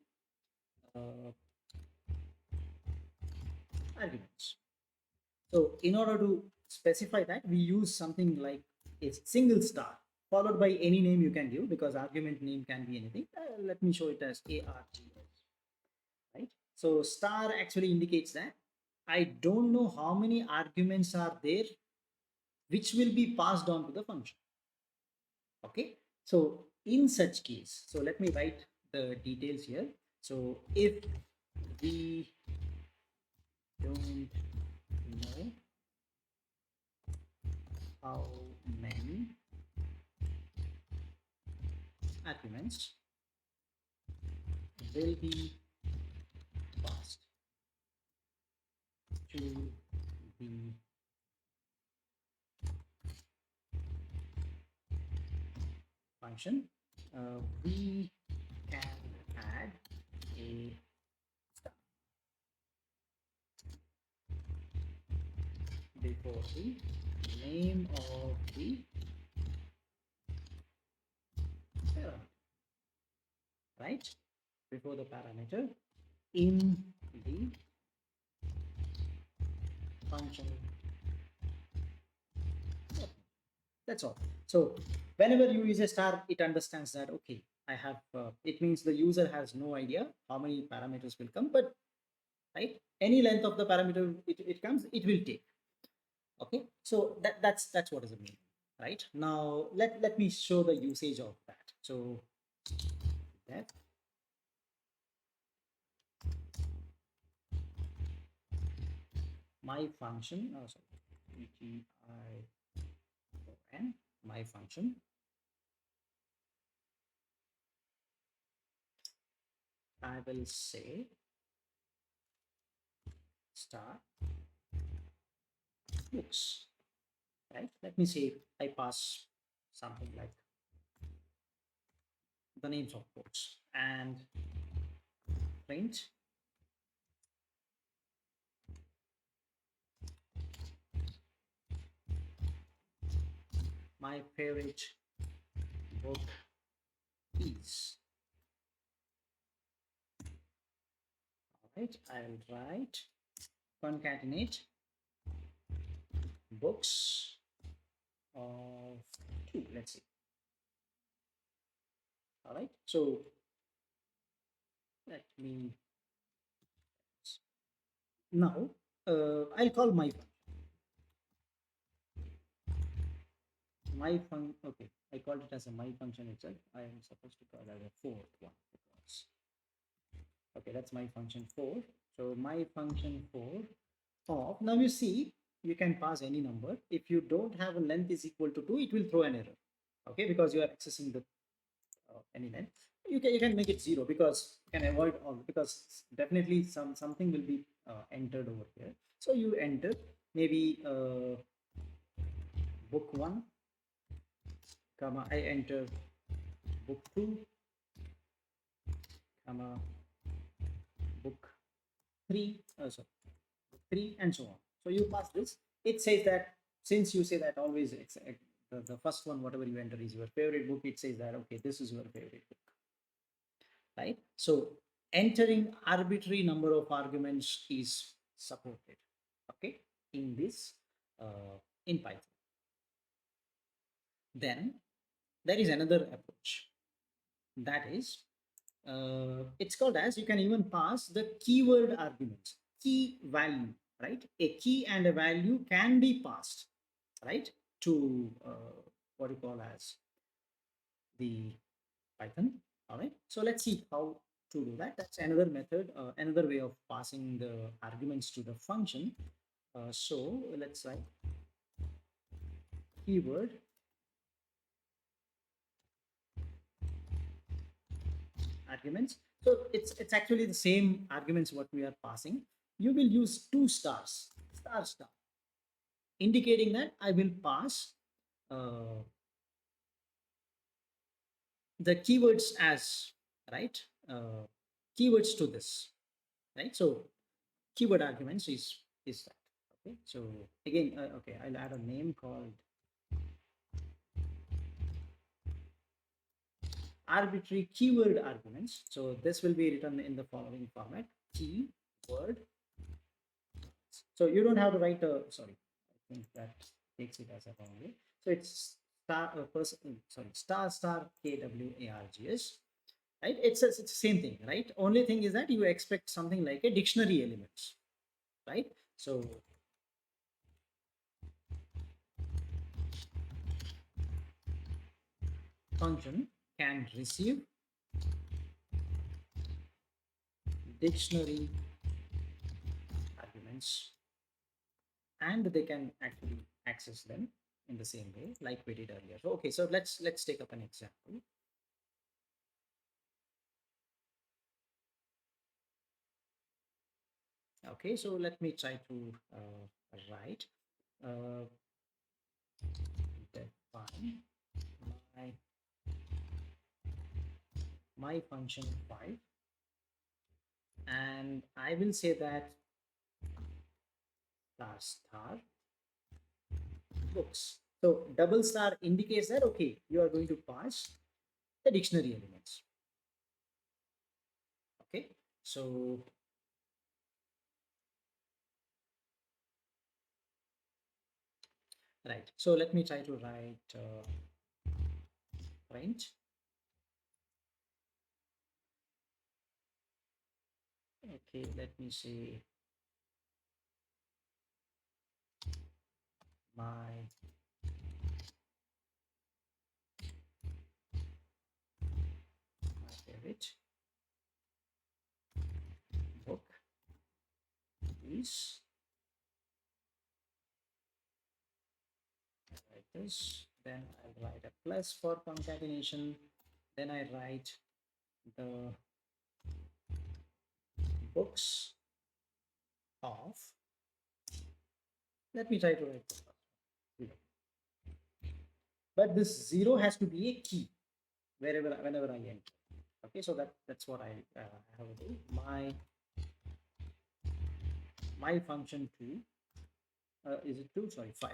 uh, arguments. So in order to specify that, we use something like a single star followed by any name you can give, because argument name can be anything. Let me show it as ARGS, right? So star actually indicates that I don't know how many arguments are there which will be passed on to the function. Okay, so in such case, so let me write the details here. So if we don't know how many arguments will be passed to the function, we can add a star before the name of the parameter, right? Before the parameter in the function. That's all. So whenever you use a star, it understands that, okay, I have, it means the user has no idea how many parameters will come, but right, any length of the parameter it comes, it will take. Okay, so that's what is the meaning, right? Now let me show the usage of that. So that my function, oh sorry, G-I-O-N, my function, I will say star books, right? Let me say I pass something like the names of books and print my favorite book is. All right, I'll write concatenate books of two, let's see. All right, so let me now I'll call my function. Okay, I called it as a my function itself. I am supposed to call it as a fourth one because okay, that's my function 4. So my function 4 of, now you see, you can pass any number. If you don't have a length is equal to 2, it will throw an error. Okay, because you are accessing the any length. You can make it 0 because you can avoid all, because definitely something will be entered over here. So you enter maybe book 1, comma, I enter book 2, comma, book 3, sorry, 3, and so on. So you pass this. It says that since you say that always it's the first one, whatever you enter is your favorite book, it says that okay, this is your favorite book, right? So entering arbitrary number of arguments is supported, okay, in this in Python. Then there is another approach, that is it's called as, you can even pass the keyword arguments, key value, right? A key and a value can be passed, right, to what you call as the Python. All right, so let's see how to do that. That's another method, another way of passing the arguments to the function. So let's write keyword arguments. So it's actually the same arguments what we are passing. You will use 2 stars, star star, indicating that I will pass uh, the keywords as, right, keywords to this, right? So keyword arguments is that. Okay, so again, okay, I'll add a name called arbitrary keyword arguments. So this will be written in the following format: keyword. So you don't have to write a, sorry, I think that takes it as a wrong way. So it's star person, sorry, star star KWARGS, right? It's the same thing, right? Only thing is that you expect something like a dictionary elements, right? So function can receive dictionary arguments, and they can actually access them in the same way like we did earlier. So okay, so let's take up an example. Okay, so let me try to write define my my function 5, and I will say that star star books. So double star indicates that okay, you are going to pass the dictionary elements. Okay, so right. So let me try to write print. Okay, let me say my favorite book is, write this, then I'll write a plus for concatenation, then I write the books of, let me try to write this first. But this 0 has to be a key whenever I enter. Okay, so that's what I have to do. My function 2, is it 2? Sorry, 5.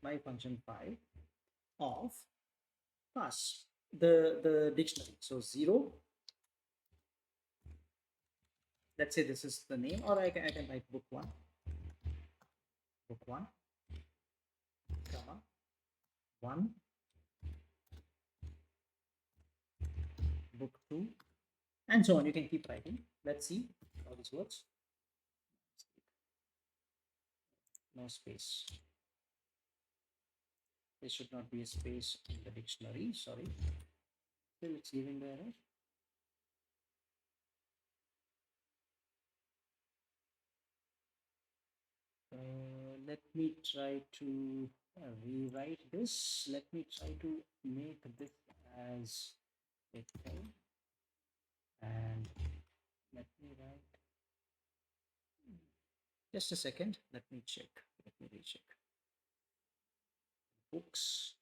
My function 5 of pass the dictionary. So 0, let's say this is the name, or I can write book 1, comma 1, book 2, and so on. You can keep writing. Let's see how this works. No space. There should not be a space in the dictionary. Sorry. Still it's giving the error. Let me try to rewrite this. Let me try to make this as a thing. And let me write. Just a second. Let me check. Let me recheck. Books.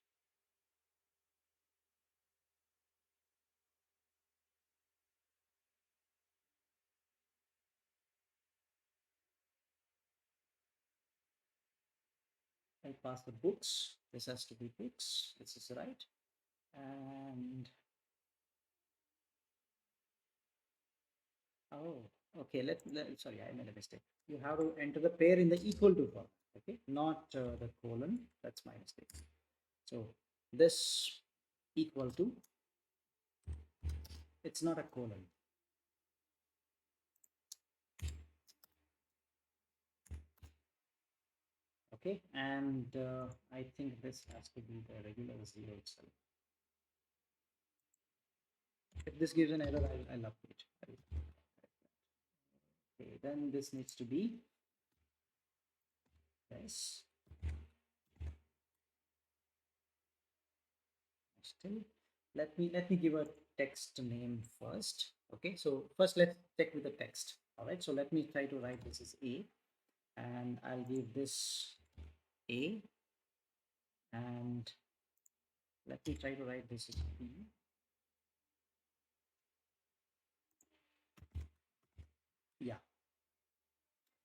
I pass the books. This has to be books. This is right. And oh, okay. Sorry, I made a mistake. You have to enter the pair in the equal to form. Okay, not the colon. That's my mistake. So this equal to, it's not a colon. Okay, and I think this has to be the regular 0 itself. If this gives an error, I'll update. Okay, then this needs to be this. Still, let me give a text name first. Okay, so first let's check with the text. All right, so let me try to write this as A, and I'll give this A, and let me try to write this as B. Yeah,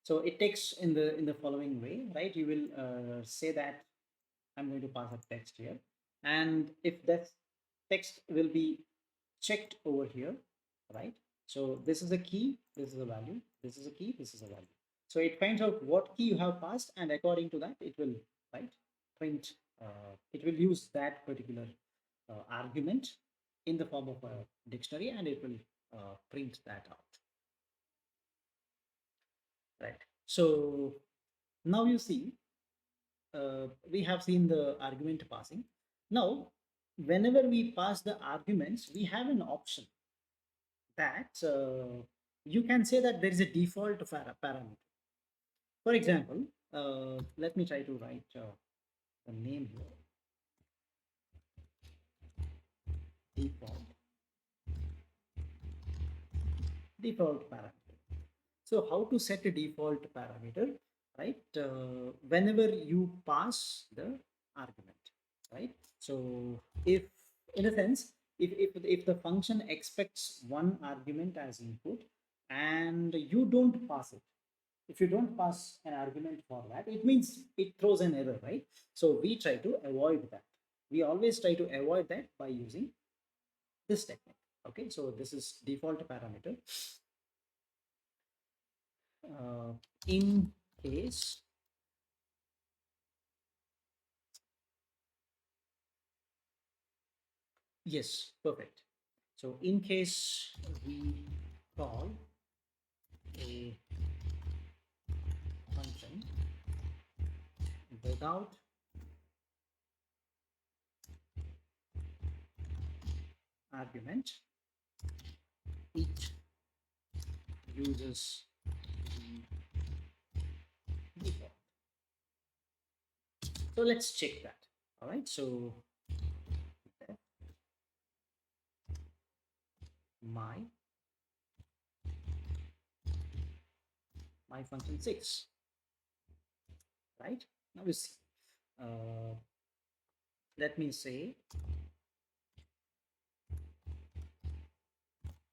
so it takes in the following way, right? You will say that I'm going to pass a text here, and if that text will be checked over here, right? So this is a key, this is a value, this is a key, this is a value. So it finds out what key you have passed, and according to that it will, right, print, it will use that particular argument in the form of a dictionary, and it will print that out, right? So now you see, we have seen the argument passing. Now whenever we pass the arguments, we have an option that you can say that there is a default parameter. For example, let me try to write the name here. Default parameter. So how to set a default parameter, right? Whenever you pass the argument, right? So if, in a sense, if the function expects one argument as input and you don't pass it, if you don't pass an argument for that, it means it throws an error, right? So we try to avoid that. We always try to avoid that by using this technique. Okay, so this is default parameter. In case, yes, perfect. So in case we call a function without argument, it uses the default. So let's check that. All right, so my function 6, right? Now we see, let me say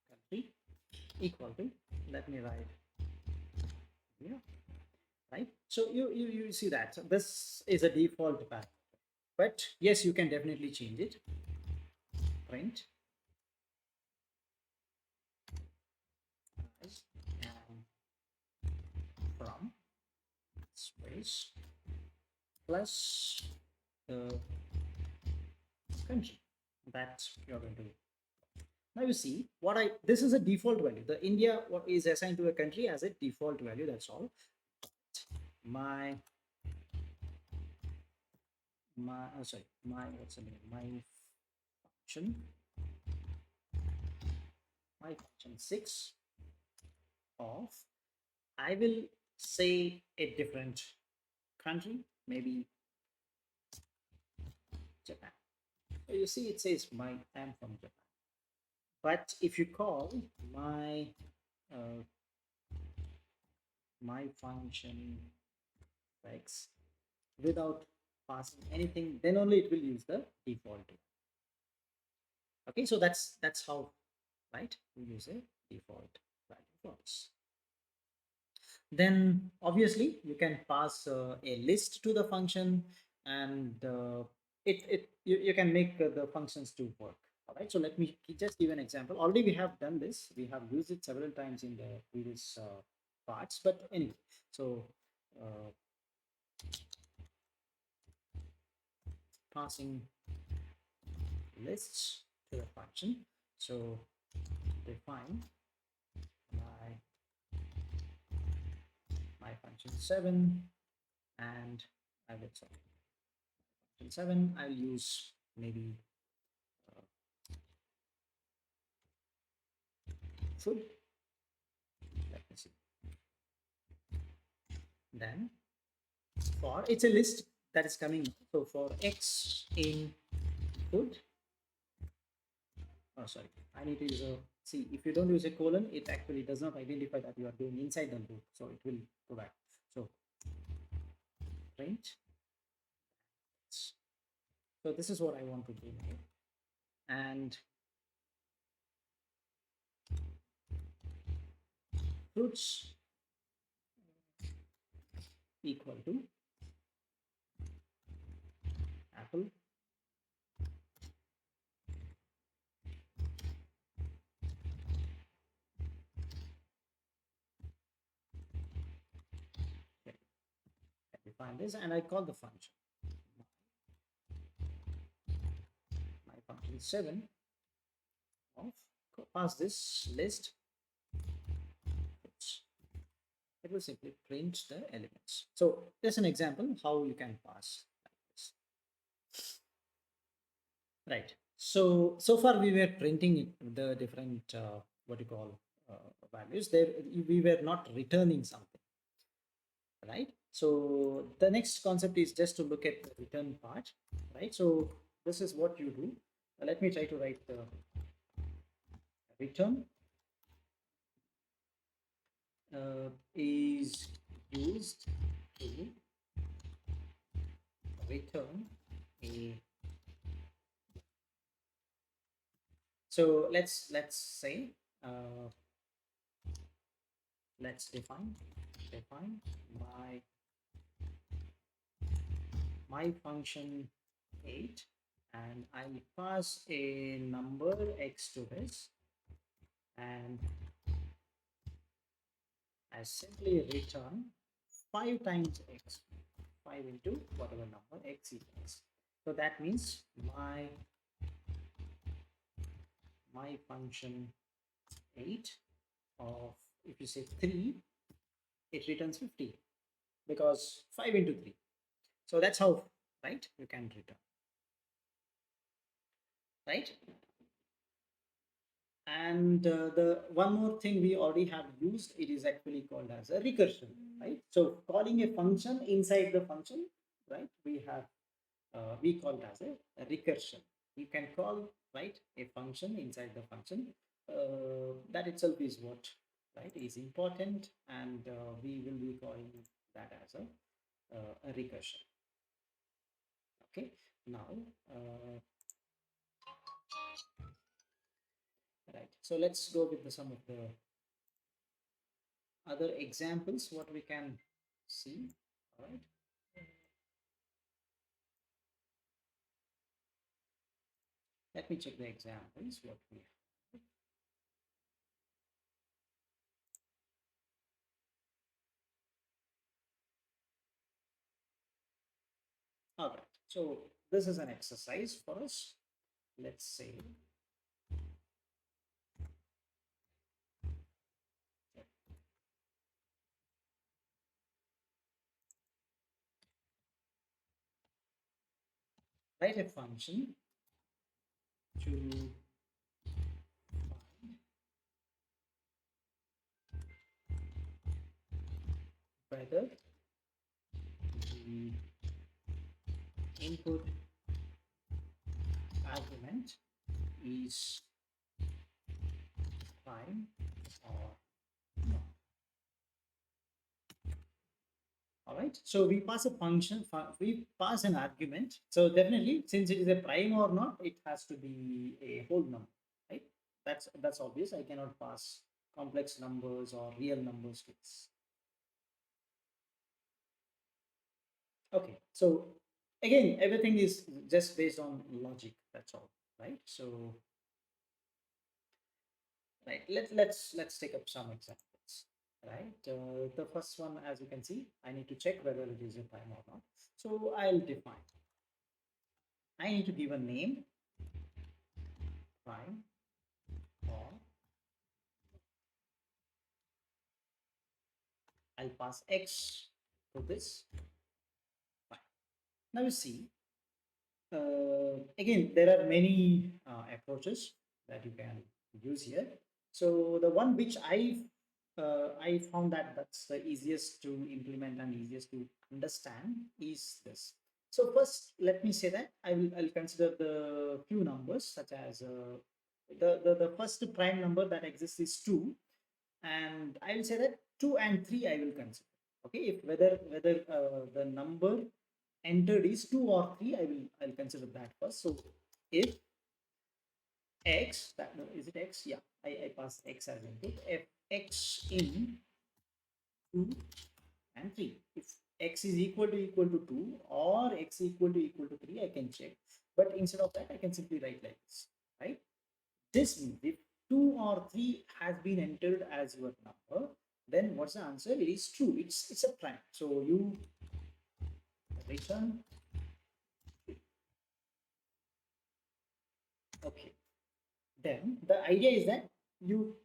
country equal to, let me write here, right? So you see that. So this is a default parameter, but yes, you can definitely change it. Print as and from space plus the country that you're going to do. Now you see what this is a default value. The India what is assigned to a country as a default value. That's all. My sorry, my what's the name? Function my function 6 of, I will say a different country, maybe Japan. So you see it says I am from Japan. But if you call uh, my function x without passing anything, then only it will use the default. Okay, so that's how, right? We use a default value for this. Then obviously you can pass a list to the function, and you can make the functions to work. All right, so let me just give an example. Already we have done this, we have used it several times in the previous parts, but anyway, so uh, passing lists to the function. So define my function 7, and I will say function 7 I'll use maybe food. Let me see. Then for, it's a list that is coming, so for x in food, oh sorry, I need to use a, see, if you don't use a colon, it actually does not identify that you are doing inside the loop, so it will go back. So print, so this is what I want to do now, and fruits equal to apple, okay. Let me find this, and I call the function my function 7 of, pass this list, it will simply print the elements. So there's an example how you can pass like this. Right. So far we were printing the different what you call values. There we were not returning something, right? So the next concept is just to look at the return part, right? So this is what you do. Let me try to write the return is used to return a So let's say, uh, let's define my function 8, and I pass a number x to this, and I simply return 5 times x, 5 into whatever number x equals. So that means my function 8 of, if you say 3, it returns 50 because 5 into 3. So that's how, right, you can return, right? And the one more thing we already have used, it is actually called as a recursion, right? So calling a function inside the function, right, we call it as a recursion. You can call, right, a function inside the function. That itself is what, right, is important, and we will be calling that as a recursion. Okay, now, uh, right, so let's go with some of the other examples what we can see. All right, let me check the examples what we have. All right, so this is an exercise for us. Let's say, write a function to find whether the input argument is prime or not. All right, so we pass a function, we pass an argument. So definitely, since it is a prime or not, it has to be a whole number, right? That's obvious. I cannot pass complex numbers or real numbers to this. Okay, so again, everything is just based on logic. That's all, right? So, right, let's take up some examples. Right, the first one, as you can see, I need to check whether it is a prime or not. So I'll define. I need to give a name, prime, or I'll pass x to this. Fine. Now you see, again, there are many approaches that you can use here. So the one which I found that that's the easiest to implement and easiest to understand is this. So first, let me say that I'll consider the few numbers such as the first prime number that exists is 2, and I will say that 2 and 3 I will consider. Okay, if whether the number entered is 2 or 3, I'll consider that first. So if x, that, no, is it x? Yeah, I pass x as input. If x in 2 and 3, if x is equal to 2 or x equal to 3, I can check. But instead of that, I can simply write like this, right? This means if 2 or 3 has been entered as your number, then what's the answer? It is true. It's a prime. So you return. Okay. Then the idea is that you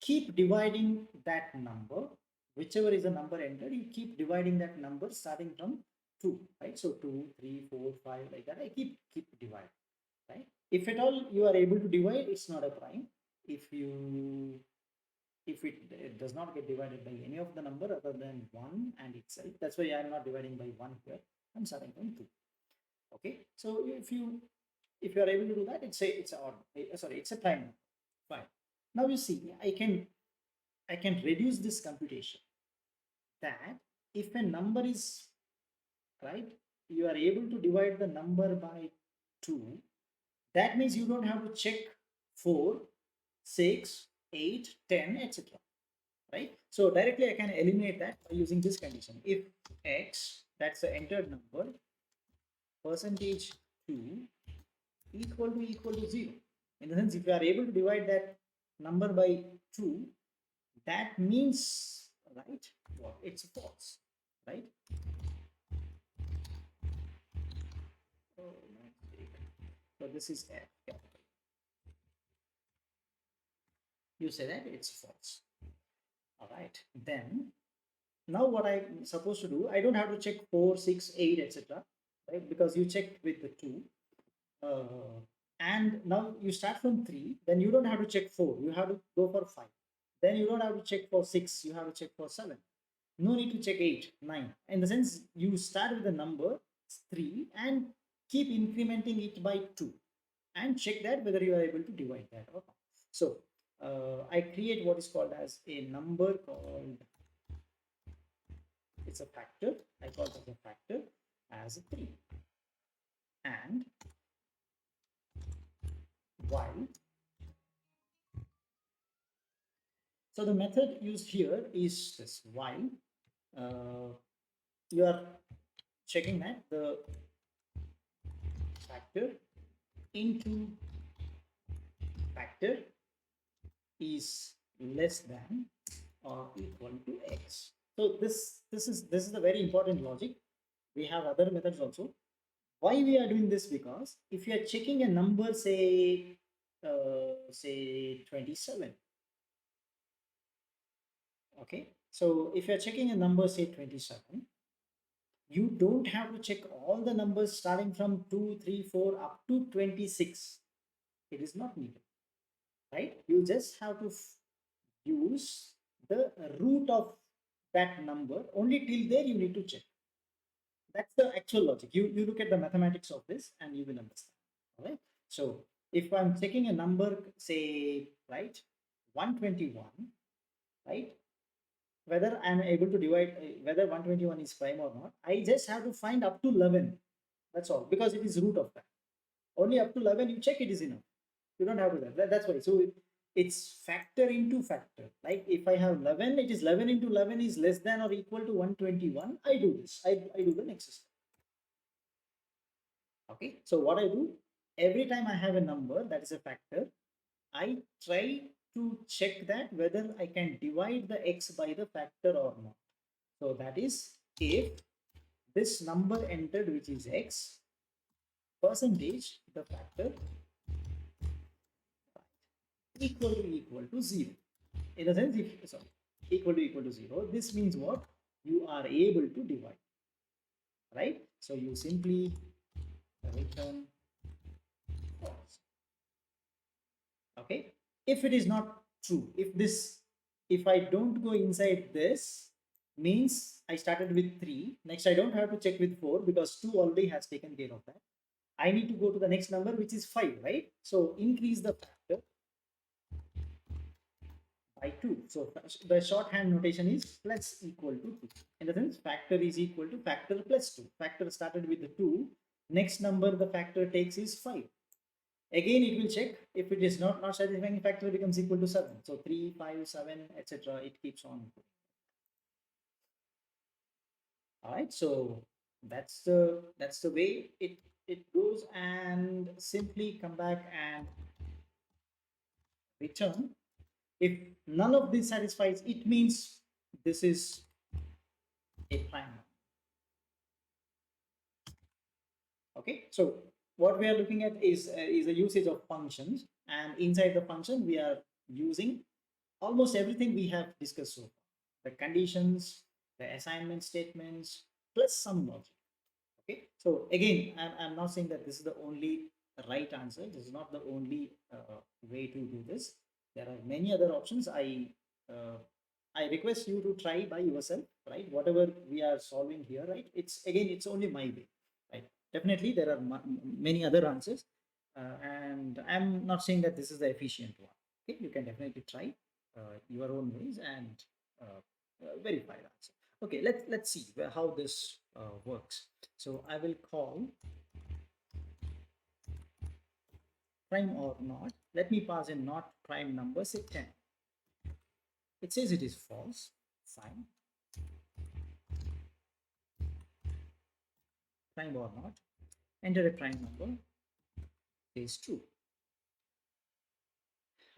keep dividing that number, whichever is the number entered, you keep dividing that number starting from 2, right? So 2, 3, 4, 5, like that. I keep dividing, right? If at all you are able to divide, it's not a prime. If it does not get divided by any of the number other than 1 and itself, that's why I'm not dividing by 1 here. I'm starting from 2. Okay, so if you are able to do that, it's a odd, sorry, it's a prime number. Fine. Now you see, I can reduce this computation, that if a number is, right, you are able to divide the number by 2, that means you don't have to check 4, 6, 8, 10, etc. Right? So directly I can eliminate that by using this condition. If x, that's the entered number, percentage 2 equal to 0. In the sense, if you are able to divide that number by 2, that means, right, what? It's false, right? Oh, my mistake. So this is F capital. You say that it's false. All right. Then now what I'm supposed to do, I don't have to check 4, 6, 8, etc. Right? Because you checked with the 2. And now you start from 3, then you don't have to check 4, you have to go for 5. Then you don't have to check for 6, you have to check for 7. No need to check 8, 9. In the sense, you start with the number 3 and keep incrementing it by 2 and check that whether you are able to divide that or not. So I create what is called as a number called, it's a factor, I call it as a factor as a 3, and while. So the method used here is this: while you are checking that the factor into factor is less than or equal to x. So this is the very important logic. We have other methods also. Why we are doing this? Because if you are checking a number, say 27. Okay, so if you're checking a number, say 27, you don't have to check all the numbers starting from 2, 3, 4 up to 26. It is not needed, right? You just have to use the root of that number. Only till there you need to check. That's the actual logic. You look at the mathematics of this and you will understand. All right. So if I'm checking a number, say, right, 121, right, whether I'm able to divide, whether 121 is prime or not, I just have to find up to 11. That's all, because it is root of that. Only up to 11 you check, it is enough. You don't have to that's why. So it's factor into factor. Like if I have 11, it is 11 into 11 is less than or equal to 121. I do this. I do the next step. Okay. So what I do, every time I have a number that is a factor, I try to check that whether I can divide the x by the factor or not. So that is, if this number entered, which is x, percentage, the factor, equal to 0. In a sense, if, sorry, equal to 0, this means what? You are able to divide, right? So you simply return false. Okay. If it is not true, if I don't go inside this, means I started with 3. Next, I don't have to check with 4 because 2 already has taken care of that. I need to go to the next number, which is 5, right? So increase the factor by 2. So the shorthand notation is plus equal to 2. In the sense, factor is equal to factor plus 2. Factor started with the 2. Next number the factor takes is 5. Again, it will check. If it is not satisfying, factor becomes equal to 7. So 3, 5, 7, etc. It keeps on. All right. So that's the way it goes, and simply come back and return. If none of this satisfies, it means this is a prime. Okay, so what we are looking at is a usage of functions, and inside the function we are using almost everything we have discussed so far: the conditions, the assignment statements, plus some logic. Okay, so again, I'm not saying that this is the only right answer. This is not the only way to do this. There are many other options. I request you to try by yourself, right? Whatever we are solving here, right? It's only my way, right? Definitely there are many other answers, and I'm not saying that this is the efficient one. Okay, you can definitely try your own ways and verify the answer. Okay, let's see how this works. So I will call prime or not Let me pass in not prime number, say 10. It says it is false. Fine. Prime or not. Enter a prime number. Is true.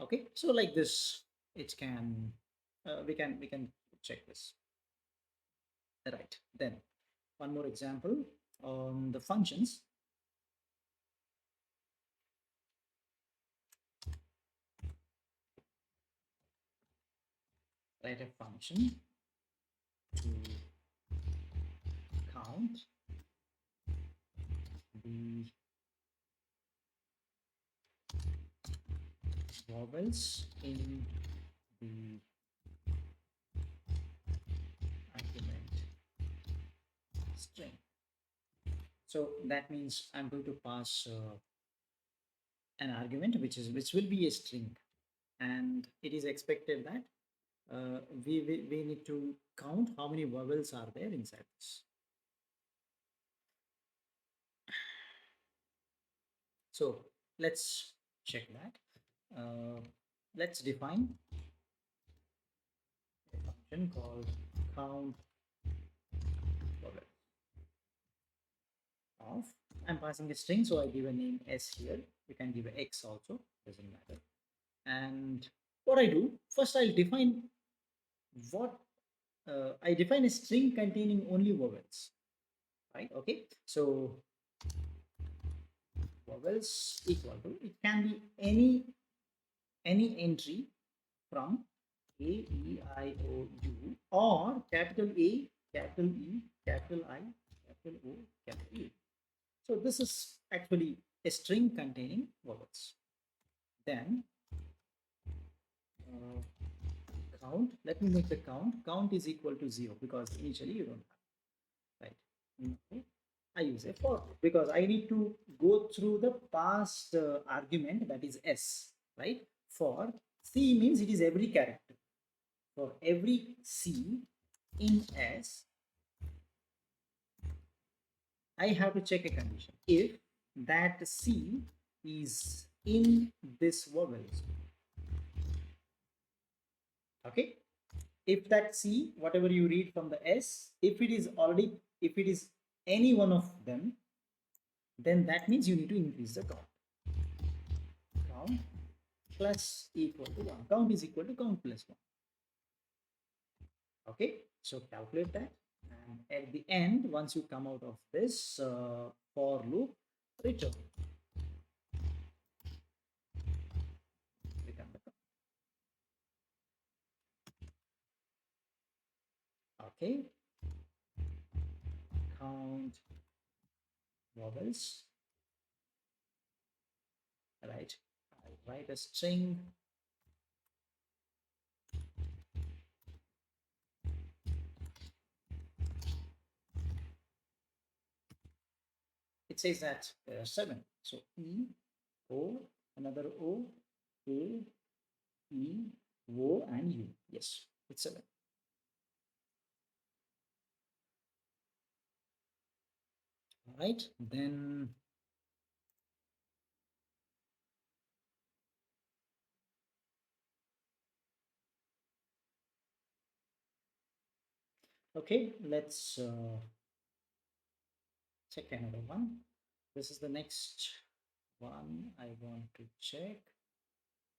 Okay, so like this, it can we can check this. Right. Then one more example on the functions. Write a function to count the vowels in the argument string. So that means I'm going to pass an argument which will be a string, and it is expected that we need to count how many vowels are there inside this. So let's check that. Let's define a function called count vowel of. I'm passing a string, so I give a name s here. You can give a x also, doesn't matter. And what I do first, I'll define what I define a string containing only vowels, right? Okay, so vowels equal to, it can be any entry from A, E, I, O, U, or capital A, capital E, capital I, capital O, capital E. So this is actually a string containing vowels. Then count, let me make the count is equal to 0 because initially you don't have, right? Now I use a for loop because I need to go through the past argument, that is s, right? For c means it is every character. For every c in s, I have to check a condition. If that c is in this vowels, okay? If that c, whatever you read from the s, if it is already, if it is any one of them, then that means you need to increase the count. Count plus equal to 1. Count is equal to count plus 1. Okay, so calculate that, and at the end, once you come out of this for loop, return the count. Okay, count vowels, right? I write a string it says that there are 7. So E, O, another O, A, E, O, and U. Yes, it's 7. All right, then okay, let's check another one. This is the next one I want to check.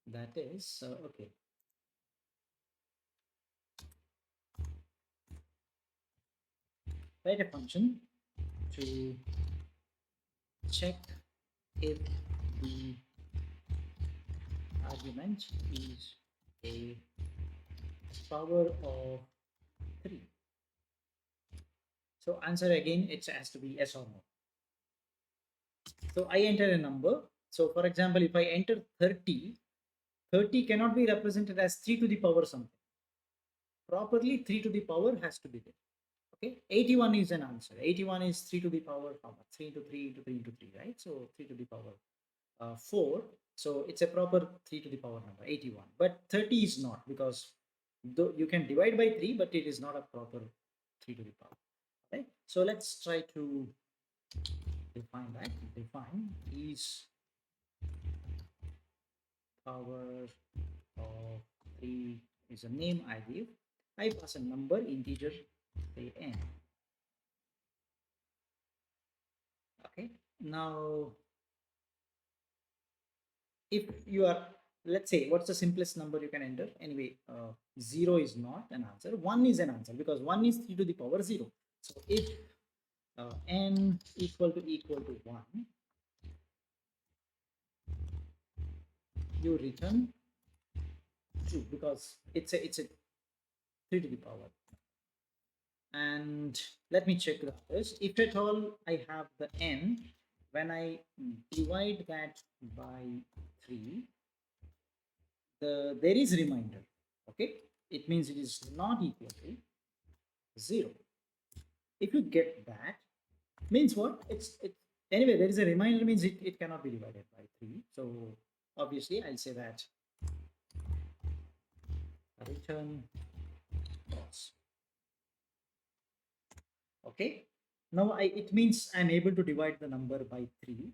That is okay. Write a function to check if the argument is a power of 3. So answer again, it has to be yes or no. So I enter a number. So for example, if I enter 30, 30 cannot be represented as 3 to the power something. Properly 3 to the power has to be there. Okay, 81 is an answer. 81 is 3 to the power how much? 3 into 3 into 3 into 3, right? So 3 to the power 4. So it's a proper 3 to the power number, 81. But 30 is not, because though you can divide by 3, but it is not a proper 3 to the power. Right? So let's try to define that. Define is power of 3 is a name I give. I pass a number, integer, say n. Okay. Now, if you are, let's say, what's the simplest number you can enter? Anyway, 0 is not an answer. 1 is an answer because 1 is 3 to the power 0. So if n equal to 1, you return 2 because it's a 3 to the power. And let me check the others. If at all I have the n, when I divide that by 3, there is remainder. Okay, it means it is not equal to 0. If you get that, means what? It's anyway, there is a remainder, means it cannot be divided by 3. So obviously I'll say that return false. Okay, now it means I'm able to divide the number by 3.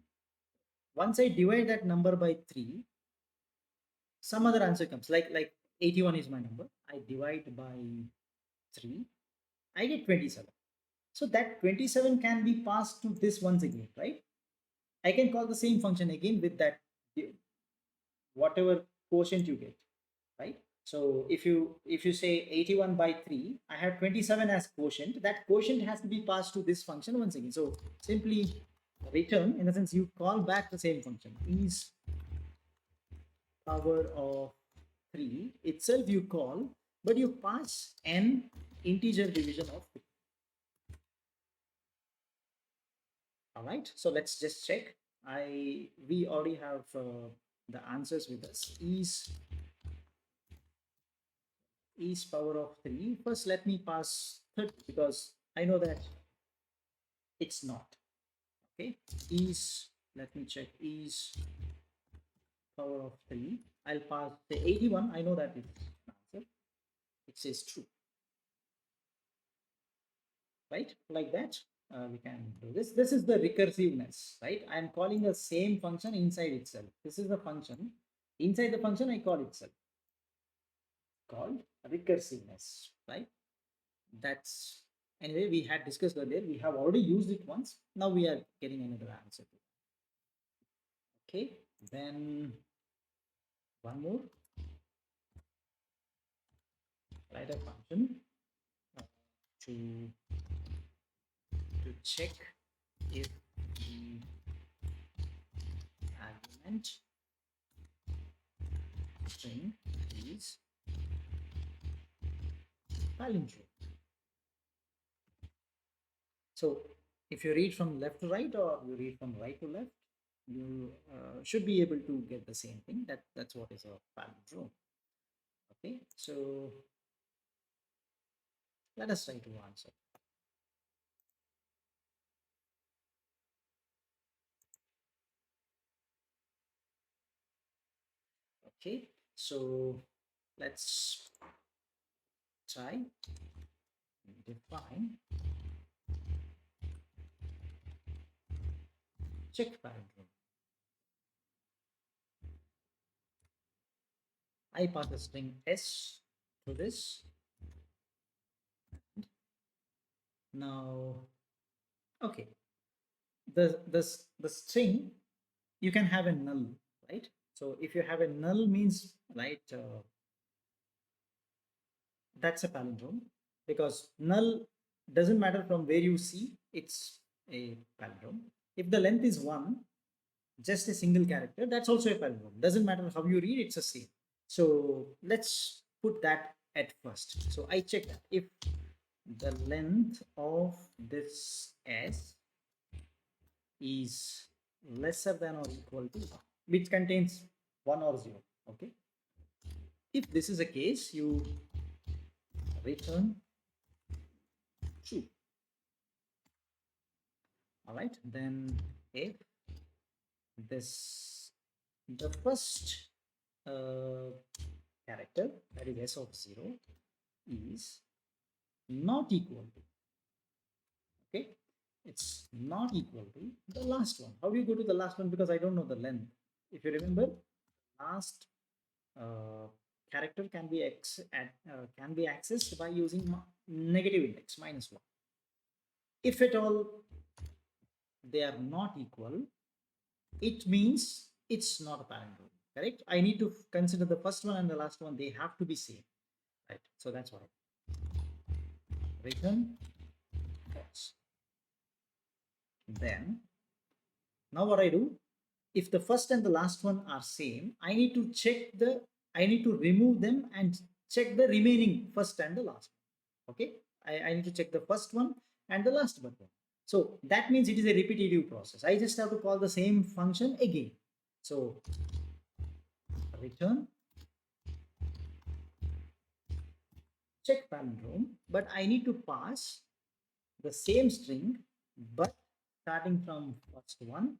Once I divide that number by 3, some other answer comes, like 81 is my number. I divide by 3, I get 27. So that 27 can be passed to this once again, right? I can call the same function again with that whatever quotient you get, right? So if you say 81 by 3, I have 27 as quotient. That quotient has to be passed to this function once again. So simply return, in the sense you call back the same function, is power of 3 itself you call, but you pass n integer division of 3. All right, so let's just check. We already have the answers with us. Is power of 3. First, let me pass 30 because I know that it's not. Okay, let me check, is power of 3. I'll pass the 81. I know that it's an answer. It says true, right? Like that, we can do this. This is the recursiveness, right? I'm calling the same function inside itself. This is the function. Inside the function, I call itself, called recursiveness, right? That's, anyway, we had discussed earlier. We have already used it once. Now we are getting another answer. Okay, then one more. Write a function uh, to check if the argument string is palindrome. So if you read from left to right or you read from right to left, you should be able to get the same thing. That's what is a palindrome. Okay, so let us try to answer. Okay, so let's try define check palindrome. I pass a string s to this. Now, okay, the string, you can have a null, right? So if you have a null, means, right, that's a palindrome, because null doesn't matter from where you see, it's a palindrome. If the length is 1, just a single character, that's also a palindrome. Doesn't matter how you read, it's the same. So let's put that at first. So I check that if the length of this s is lesser than or equal to 1, which contains 1 or 0. Okay, if this is the case, you return true. All right, then if this, the first character, that is s of 0, is not equal to, okay, it's not equal to the last one. How do you go to the last one? Because I don't know the length. If you remember, last character can be accessed by using negative index -1. If at all they are not equal, it means it's not a palindrome. Correct? I need to consider the first one and the last one. They have to be same. Right? So that's why return false. Then now what I do, if the first and the last one are same, I need to remove them and check the remaining first and the last one. Okay, I need to check the first one and the last one. So that means it is a repetitive process. I just have to call the same function again. So return check palindrome, but I need to pass the same string, but starting from first one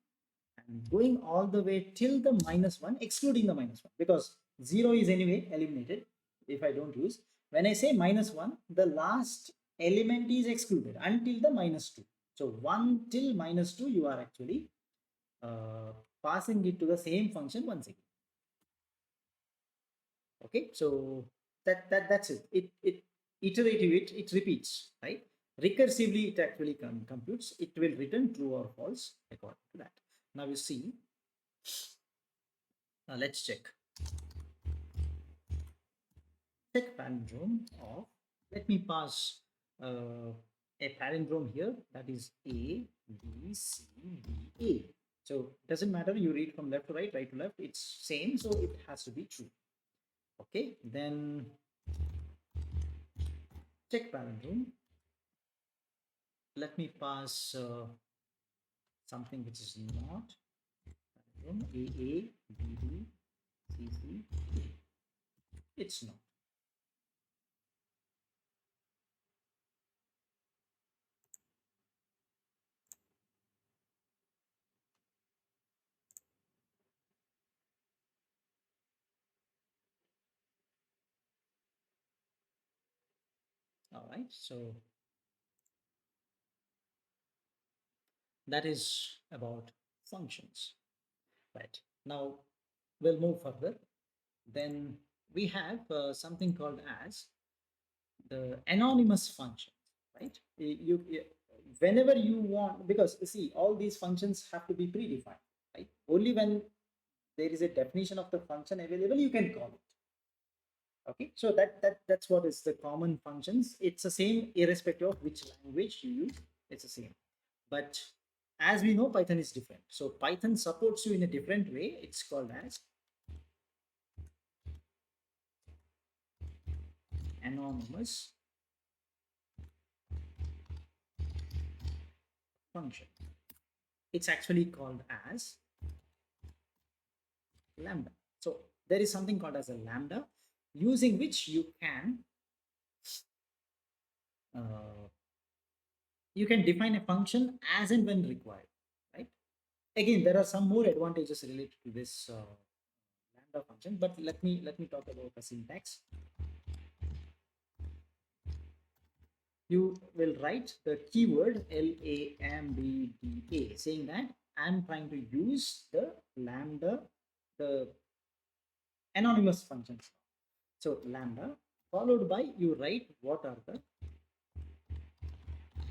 and going all the way till the -1, excluding the -1, because 0 is anyway eliminated if I don't use. When I say -1, the last element is excluded until the -2. So 1 till -2, you are actually passing it to the same function once again. Okay, so that's it. It iterative, it repeats, right? Recursively, it actually computes. It will return true or false according to that. Now you see, let's check. Check palindrome of, let me pass a palindrome here, that is A, B, C, D, A. So doesn't matter, you read from left to right, right to left, it's same, so it has to be true. Okay, then check palindrome. Let me pass something which is not palindrome, A, B, B, C, C, A. It's not. All right, so that is about functions. Right, now we'll move further. Then we have something called as the anonymous function, right? Whenever you want, because see, all these functions have to be predefined, right? Only when there is a definition of the function available, you can call it. Okay, so that's what is the common functions. It's the same irrespective of which language you use. It's the same, but as we know, Python is different. So Python supports you in a different way. It's called as anonymous function. It's actually called as lambda. So there is something called as a lambda, using which you can define a function as and when required, right? Again, there are some more advantages related to this lambda function, but let me talk about the syntax. You will write the keyword LAMBDA, saying that I'm trying to use the lambda, the anonymous functions. So lambda followed by, you write what are the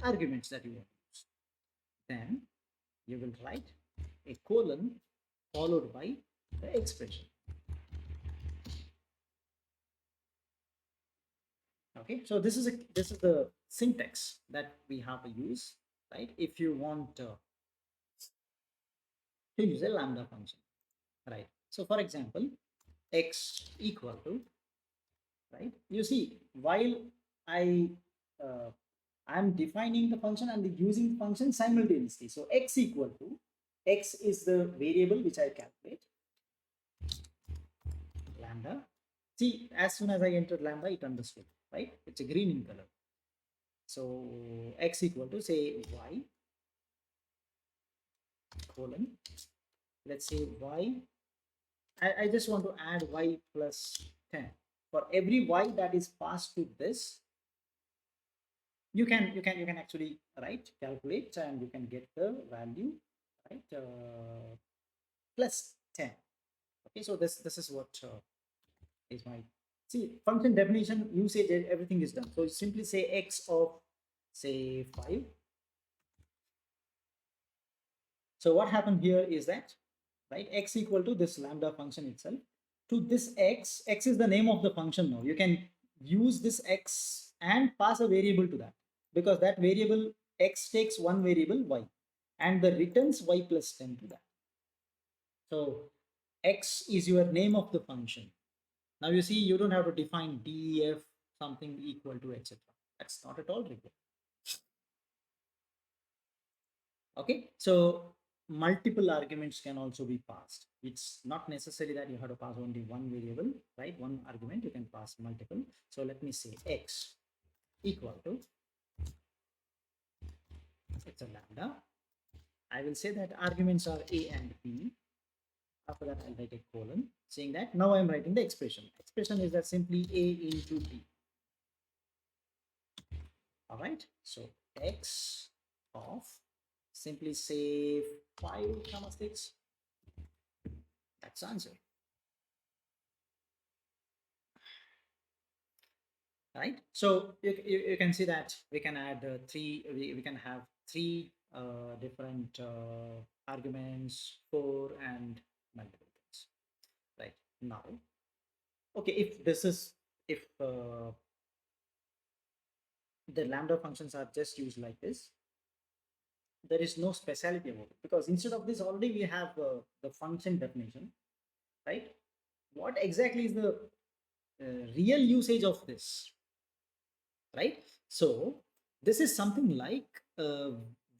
arguments that you want to use. Then you will write a colon followed by the expression. Okay, so this is the syntax that we have to use, right? If you want to use a lambda function, right? So for example, x equal to, right? You see, while I I'm defining the function and using the function simultaneously. So x equal to, x is the variable which I calculate, lambda. See, as soon as I entered lambda, it understood, right? It's a green in color. So x equal to, say, y colon, let's say y. I just want to add y plus 10. For every y that is passed to this, you can actually write, calculate, and you can get the value, right? Plus 10. Okay, so this is what is my, see, function definition, usage, everything is done. So you simply say x of, say, 5. So what happened here is that, right, x equal to this lambda function itself. To this x is the name of the function. Now you can use this x and pass a variable to that, because that variable x takes one variable y, and the returns y plus 10 to that. So x is your name of the function. Now you see, you don't have to define def something equal to etc. That's not at all required. Okay, so multiple arguments can also be passed. It's not necessary that you have to pass only one variable, right? One argument, you can pass multiple. So let me say x equal to, it's a lambda. I will say that arguments are a and b. After that, I'll write a colon saying that now I'm writing the expression. Expression is that simply a into b. All right, so x of, simply say 5 comma 6. That's the answer. Right, so you can see that we can add we can have three different arguments, 4 and multiple things. Right, now, okay, if this is, if the lambda functions are just used like this, there is no speciality about it, because instead of this already we have the function definition, right? What exactly is the real usage of this, right? So this is something like,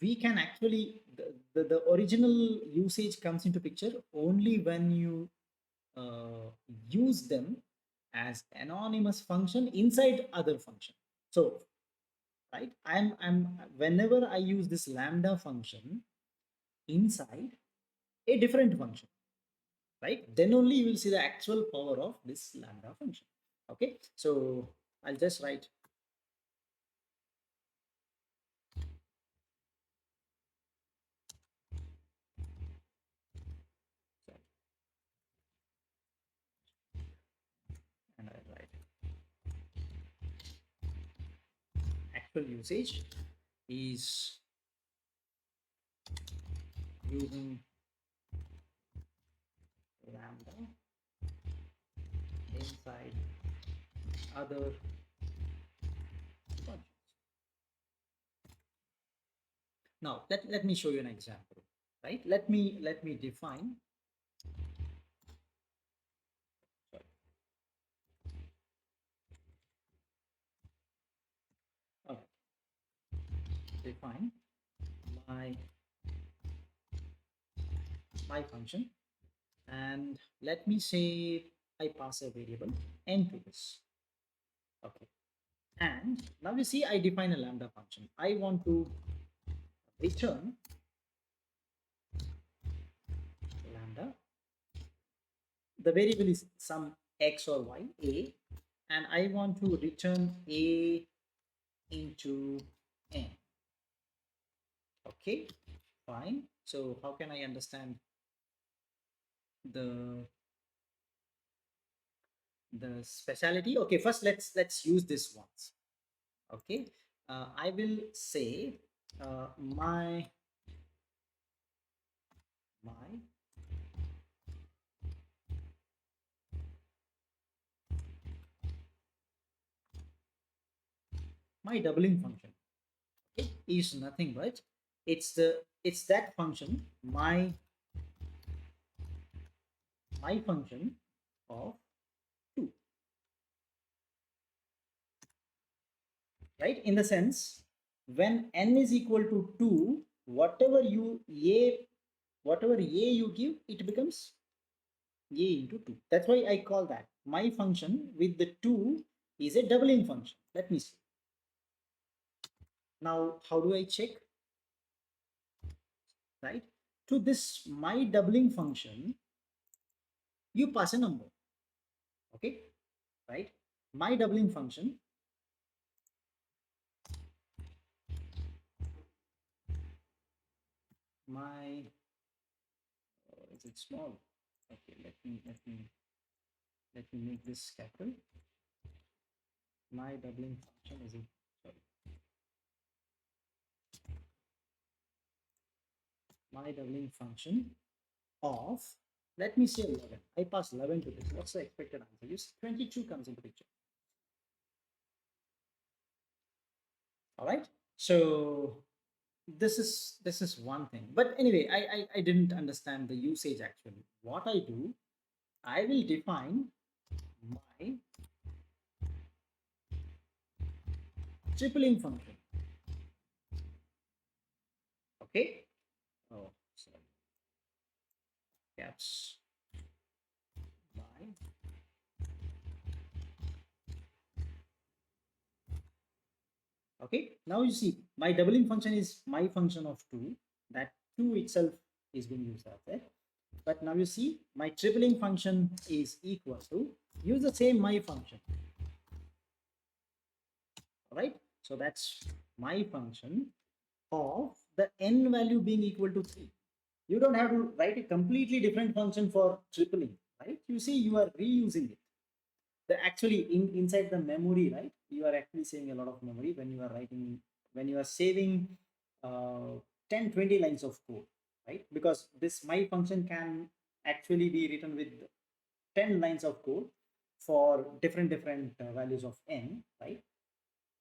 we can actually, the original usage comes into picture only when you use them as anonymous function inside other function. So, right, I'm whenever I use this lambda function inside a different function, right, then only you will see the actual power of this lambda function. Okay, so I'll just write, and I'll write actual usage is using lambda inside other functions. Now let me show you an example, right? Let me define, sorry, okay, define my my function, and let me say I pass a variable n to this. Okay, and now you see I define a lambda function. I want to return lambda. The variable is some x or y, a, and I want to return a into n. Okay, fine. So how can I understand the speciality? Okay, first let's use this once. Okay, I will say my my doubling function, okay, is nothing but it's that function, my function of 2, right? In the sense, when n is equal to 2, whatever a you give, it becomes a into 2. That's why I call that my function with the 2 is a doubling function. Let me see. Now, how do I check? Right? To this my doubling function, you pass a number. Okay? Right? My doubling function, my, is it small? Okay, let me let me make this capital. My doubling function is sorry, my doubling function of, let me say 11. I pass 11 to this. What's the expected answer? You see 22 comes into picture. All right. So this is one thing. But anyway, I didn't understand the usage actually. What I do, I will define my tripling function. Okay. Oh, sorry. Caps my. Okay. Now you see my doubling function is my function of 2. That 2 itself is being used out there. But now you see my tripling function is equal to, use the same my function. All right. So that's my function of the n value being equal to 3. You don't have to write a completely different function for tripling, right? You see, you are reusing it. The actually inside the memory, right? You are actually saving a lot of memory when you are writing, when you are saving 10, 20 lines of code, right? Because this my function can actually be written with 10 lines of code for different values of n, right?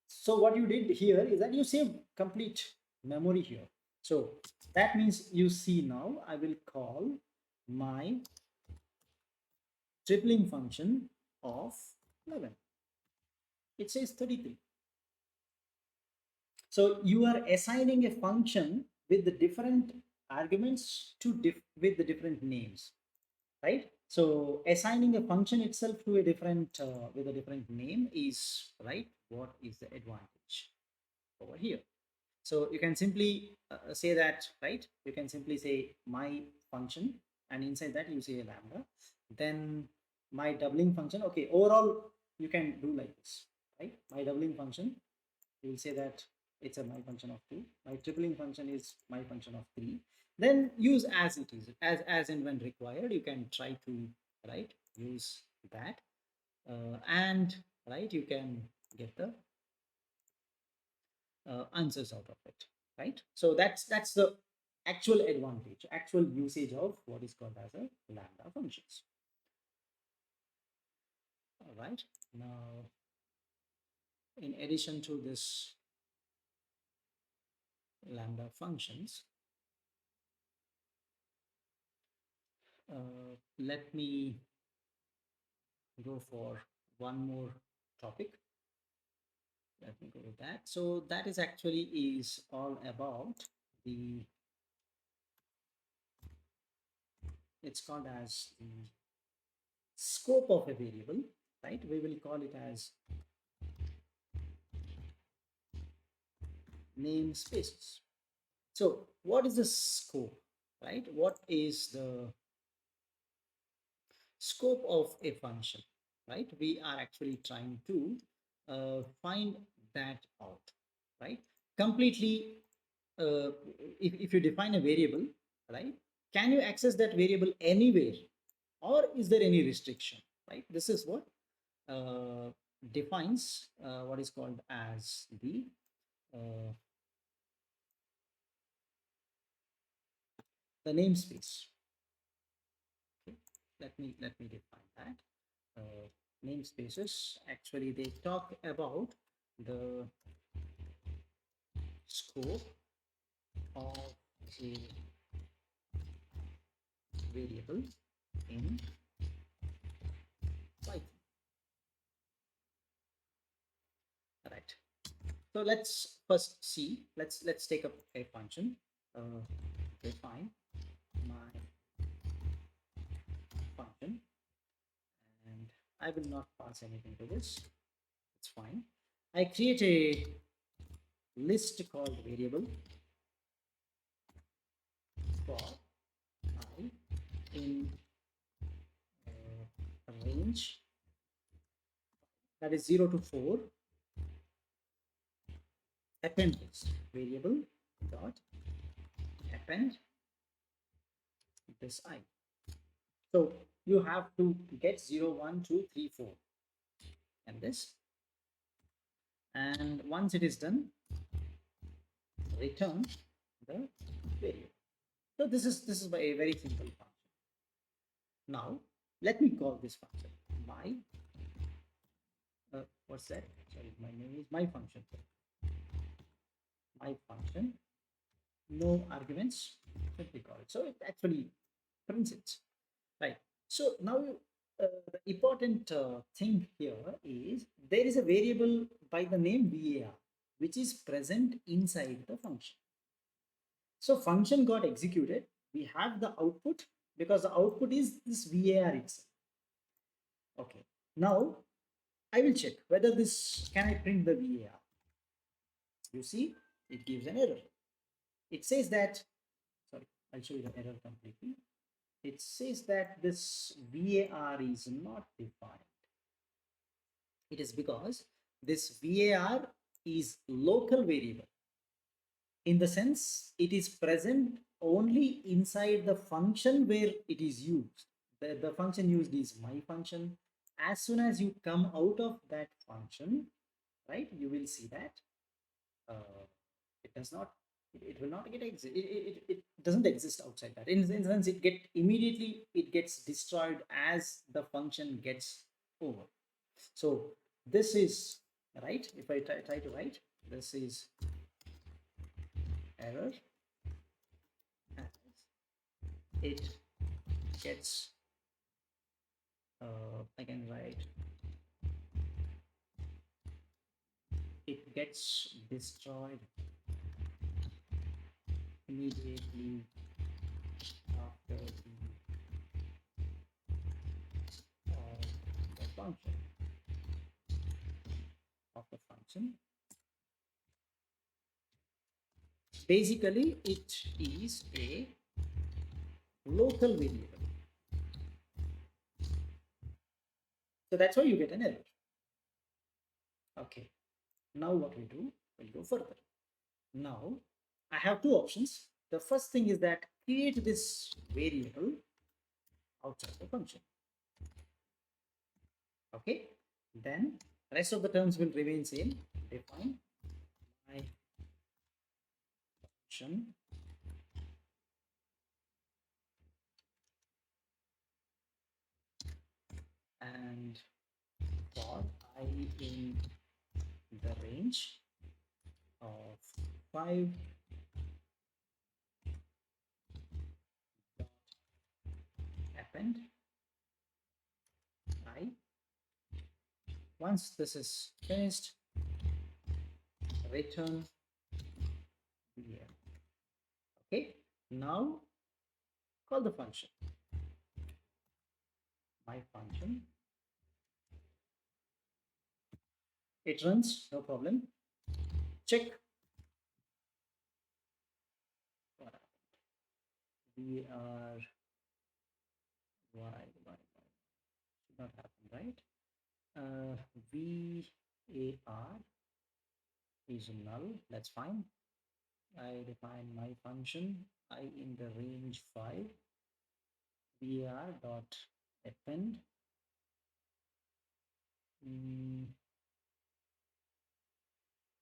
So what you did here is that you save complete memory here. So that means you see now I will call my tripling function of 11. It says 33. So you are assigning a function with the different arguments to with the different names, right? So assigning a function itself to a different with a different name is, right, what is the advantage over here. So you can simply say that, right? You can simply say my function, and inside that you say a lambda. Then my doubling function. Okay, overall you can do like this, right? My doubling function, you will say that it's a my function of 2. My tripling function is my function of 3. Then use as it is, as and when required. You can try to, right, use that, and right, you can get the answers out of it, right? So that's the actual advantage, actual usage of what is called as a lambda functions. All right. Now, in addition to this lambda functions, let me go for one more topic. Let me go with that. So that is actually is all about the, it's called as the scope of a variable, right? We will call it as namespaces. So what is the scope, right? What is the scope of a function, right? We are actually trying to find that out, right? Completely, if you define a variable, right? Can you access that variable anywhere, or is there any restriction, right? This is what defines what is called as uh, the namespace. Okay, let me define that. Namespaces, actually they talk about the scope of a variable in Python. Right. So let's first see. Let's take up a function. Define my function, and I will not pass anything to this. It's fine. I create a list called variable for I in range that is 0 to 4. Append this variable dot append this I. So you have to get 0, 1, 2, 3, 4 and this, and once it is done, return the variable. So this is a very simple function. Now let me call this function my what's that? Sorry, my name is my function. My function, no arguments, let me call it. So it actually prints it, right? So now the important thing here is there is a variable by the name var which is present inside the function. So function got executed. We have the output because the output is this var itself. Okay. Now I will check whether this can I print the var. You see, it gives an error. It says that, sorry, I'll show you the error completely. It says that this var is not defined. It is because this var is local variable, in the sense it is present only inside the function where it is used. The function used is my function. As soon as you come out of that function, right, you will see that it does not, it will not get exist. It doesn't exist outside that. In the sense, it gets destroyed as the function gets over. So this is right. If I try to write, this is error as it gets, I can write, it gets destroyed immediately after the function of the function. Basically, it is a local variable. So that's why you get an error. Okay. Now what we do, we'll go further. Now I have two options. The first thing is that create this variable outside the function. Okay. Then rest of the terms will remain same. Define my function and for I in the range of 5 dot append I. Once this is finished, return here. Okay, now call the function my function. It runs, no problem. Check what happened. We are why should not happen, right? var is null. That's fine. I define my function I in the range 5 var dot append.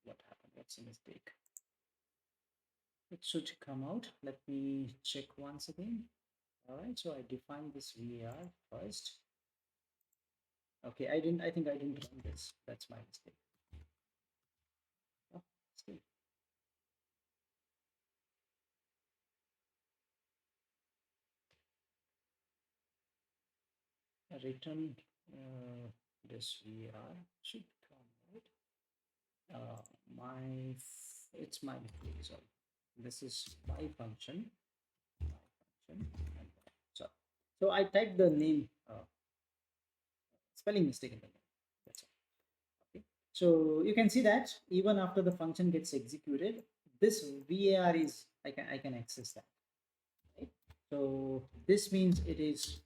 What happened? What's a mistake? It should come out. Let me check once again. All right, so I define this var first. Okay, I think I didn't run this. That's my mistake. Oh, still. Return this var should come out. It's my mistake. Sorry, this is my function. And so I typed the name, spelling mistake in the name. That's all. Okay. So you can see that even after the function gets executed, this var is I can access that. Right? So this means it is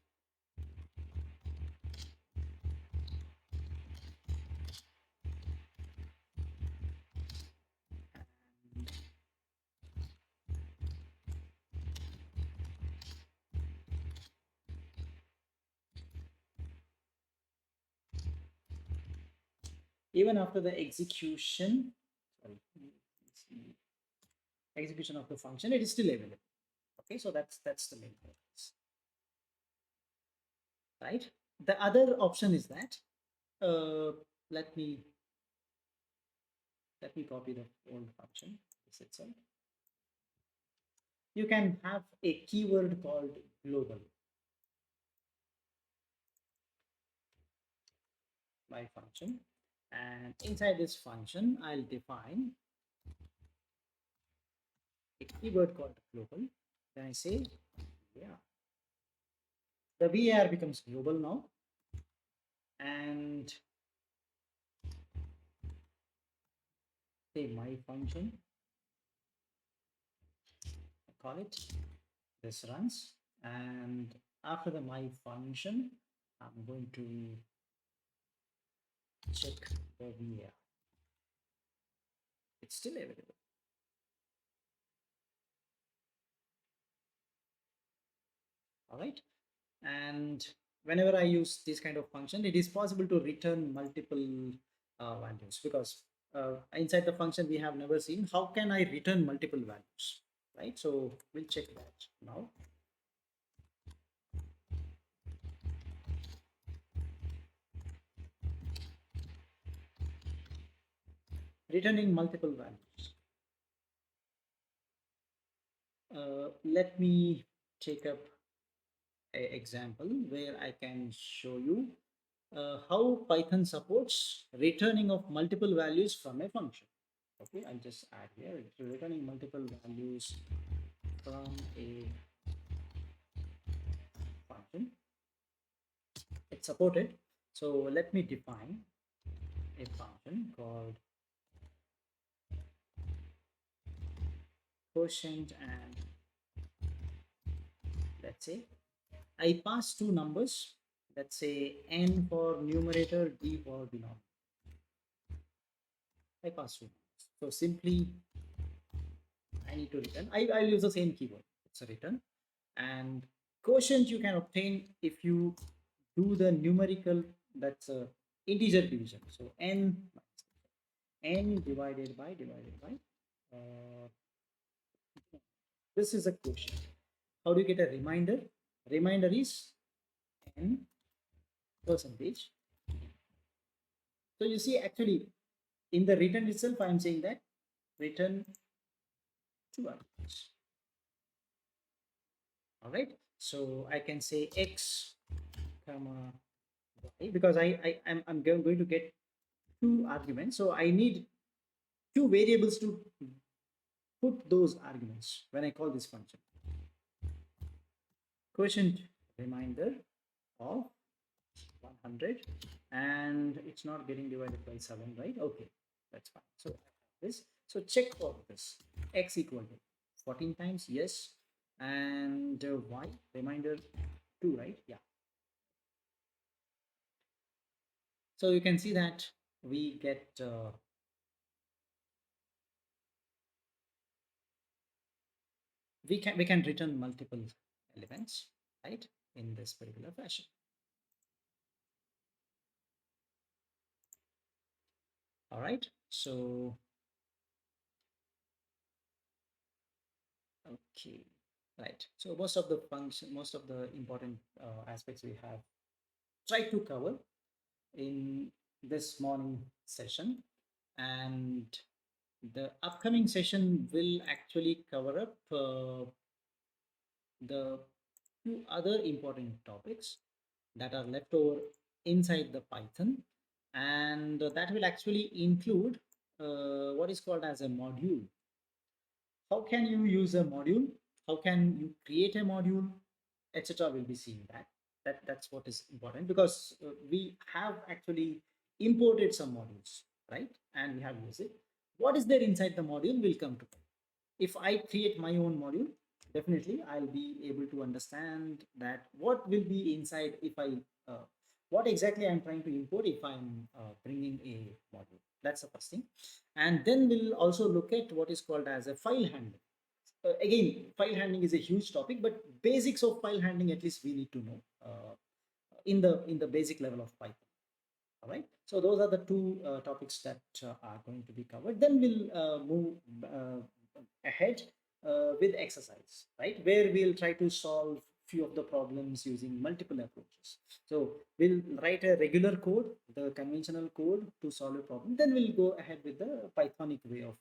even after the execution, sorry, execution of the function, it is still available. Okay, so that's the main purpose, right? The other option is that uh, let me copy the old function. This itself. You can have a keyword called global by function, and inside this function, I'll define a keyword called global. Then I say, yeah, the var becomes global now, and say my function, I call it, this runs, and after the my function, I'm going to check the var. It's still available. All right. And whenever I use this kind of function, it is possible to return multiple values, because inside the function we have never seen how can I return multiple values, right? So we'll check that now. Returning multiple values. Let me take up an example where I can show you how Python supports returning of multiple values from a function. Okay, I'll just add here, returning multiple values from a function. It's supported. So let me define a function called quotient, and let's say I pass two numbers. Let's say n for numerator, d for denominator. I pass two numbers. So simply I need to return. I'll use the same keyword. It's a return. And quotient you can obtain if you do the numerical, that's a integer division. So n divided by this is a quotient. How do you get a reminder? Reminder is n percentage. So you see, actually in the return itself, I'm saying that return two arguments. All right. So I can say x comma y, because I'm going to get two arguments. So I need two variables to put those arguments when I call this function. Quotient reminder of 100, and it's not getting divided by 7, right? Okay, that's fine. So this, so check for this. X equal to 14 times, yes, and y reminder 2, right? Yeah. So you can see that we get we can return multiple elements, right, in this particular fashion. All right, so okay, right. So most of the function, most of the important aspects we have tried to cover in this morning session, and the upcoming session will actually cover up the few other important topics that are left over inside the Python, and that will actually include what is called as a module. How can you use a module? How can you create a module, etc.? We'll be seeing that. That's what is important, because we have actually imported some modules, right? And we have used it. What is there inside the module will come to. If I create my own module, definitely I'll be able to understand that what will be inside if I what exactly I'm trying to import if I'm bringing a module. That's the first thing. And then we'll also look at what is called as a file handling. Again, file handling is a huge topic, but basics of file handling at least we need to know in the basic level of Python. right. So those are the two topics that are going to be covered. Then we'll move ahead with exercise, right, where we'll try to solve few of the problems using multiple approaches. So we'll write a regular code, the conventional code to solve a problem. Then we'll go ahead with the Pythonic way of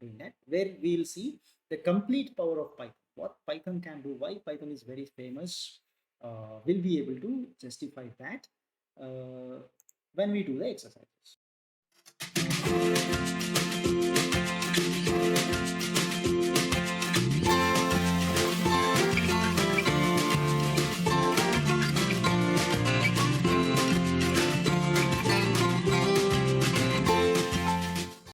doing that, where we'll see the complete power of Python, what Python can do, why Python is very famous. We'll be able to justify that when we do the exercises.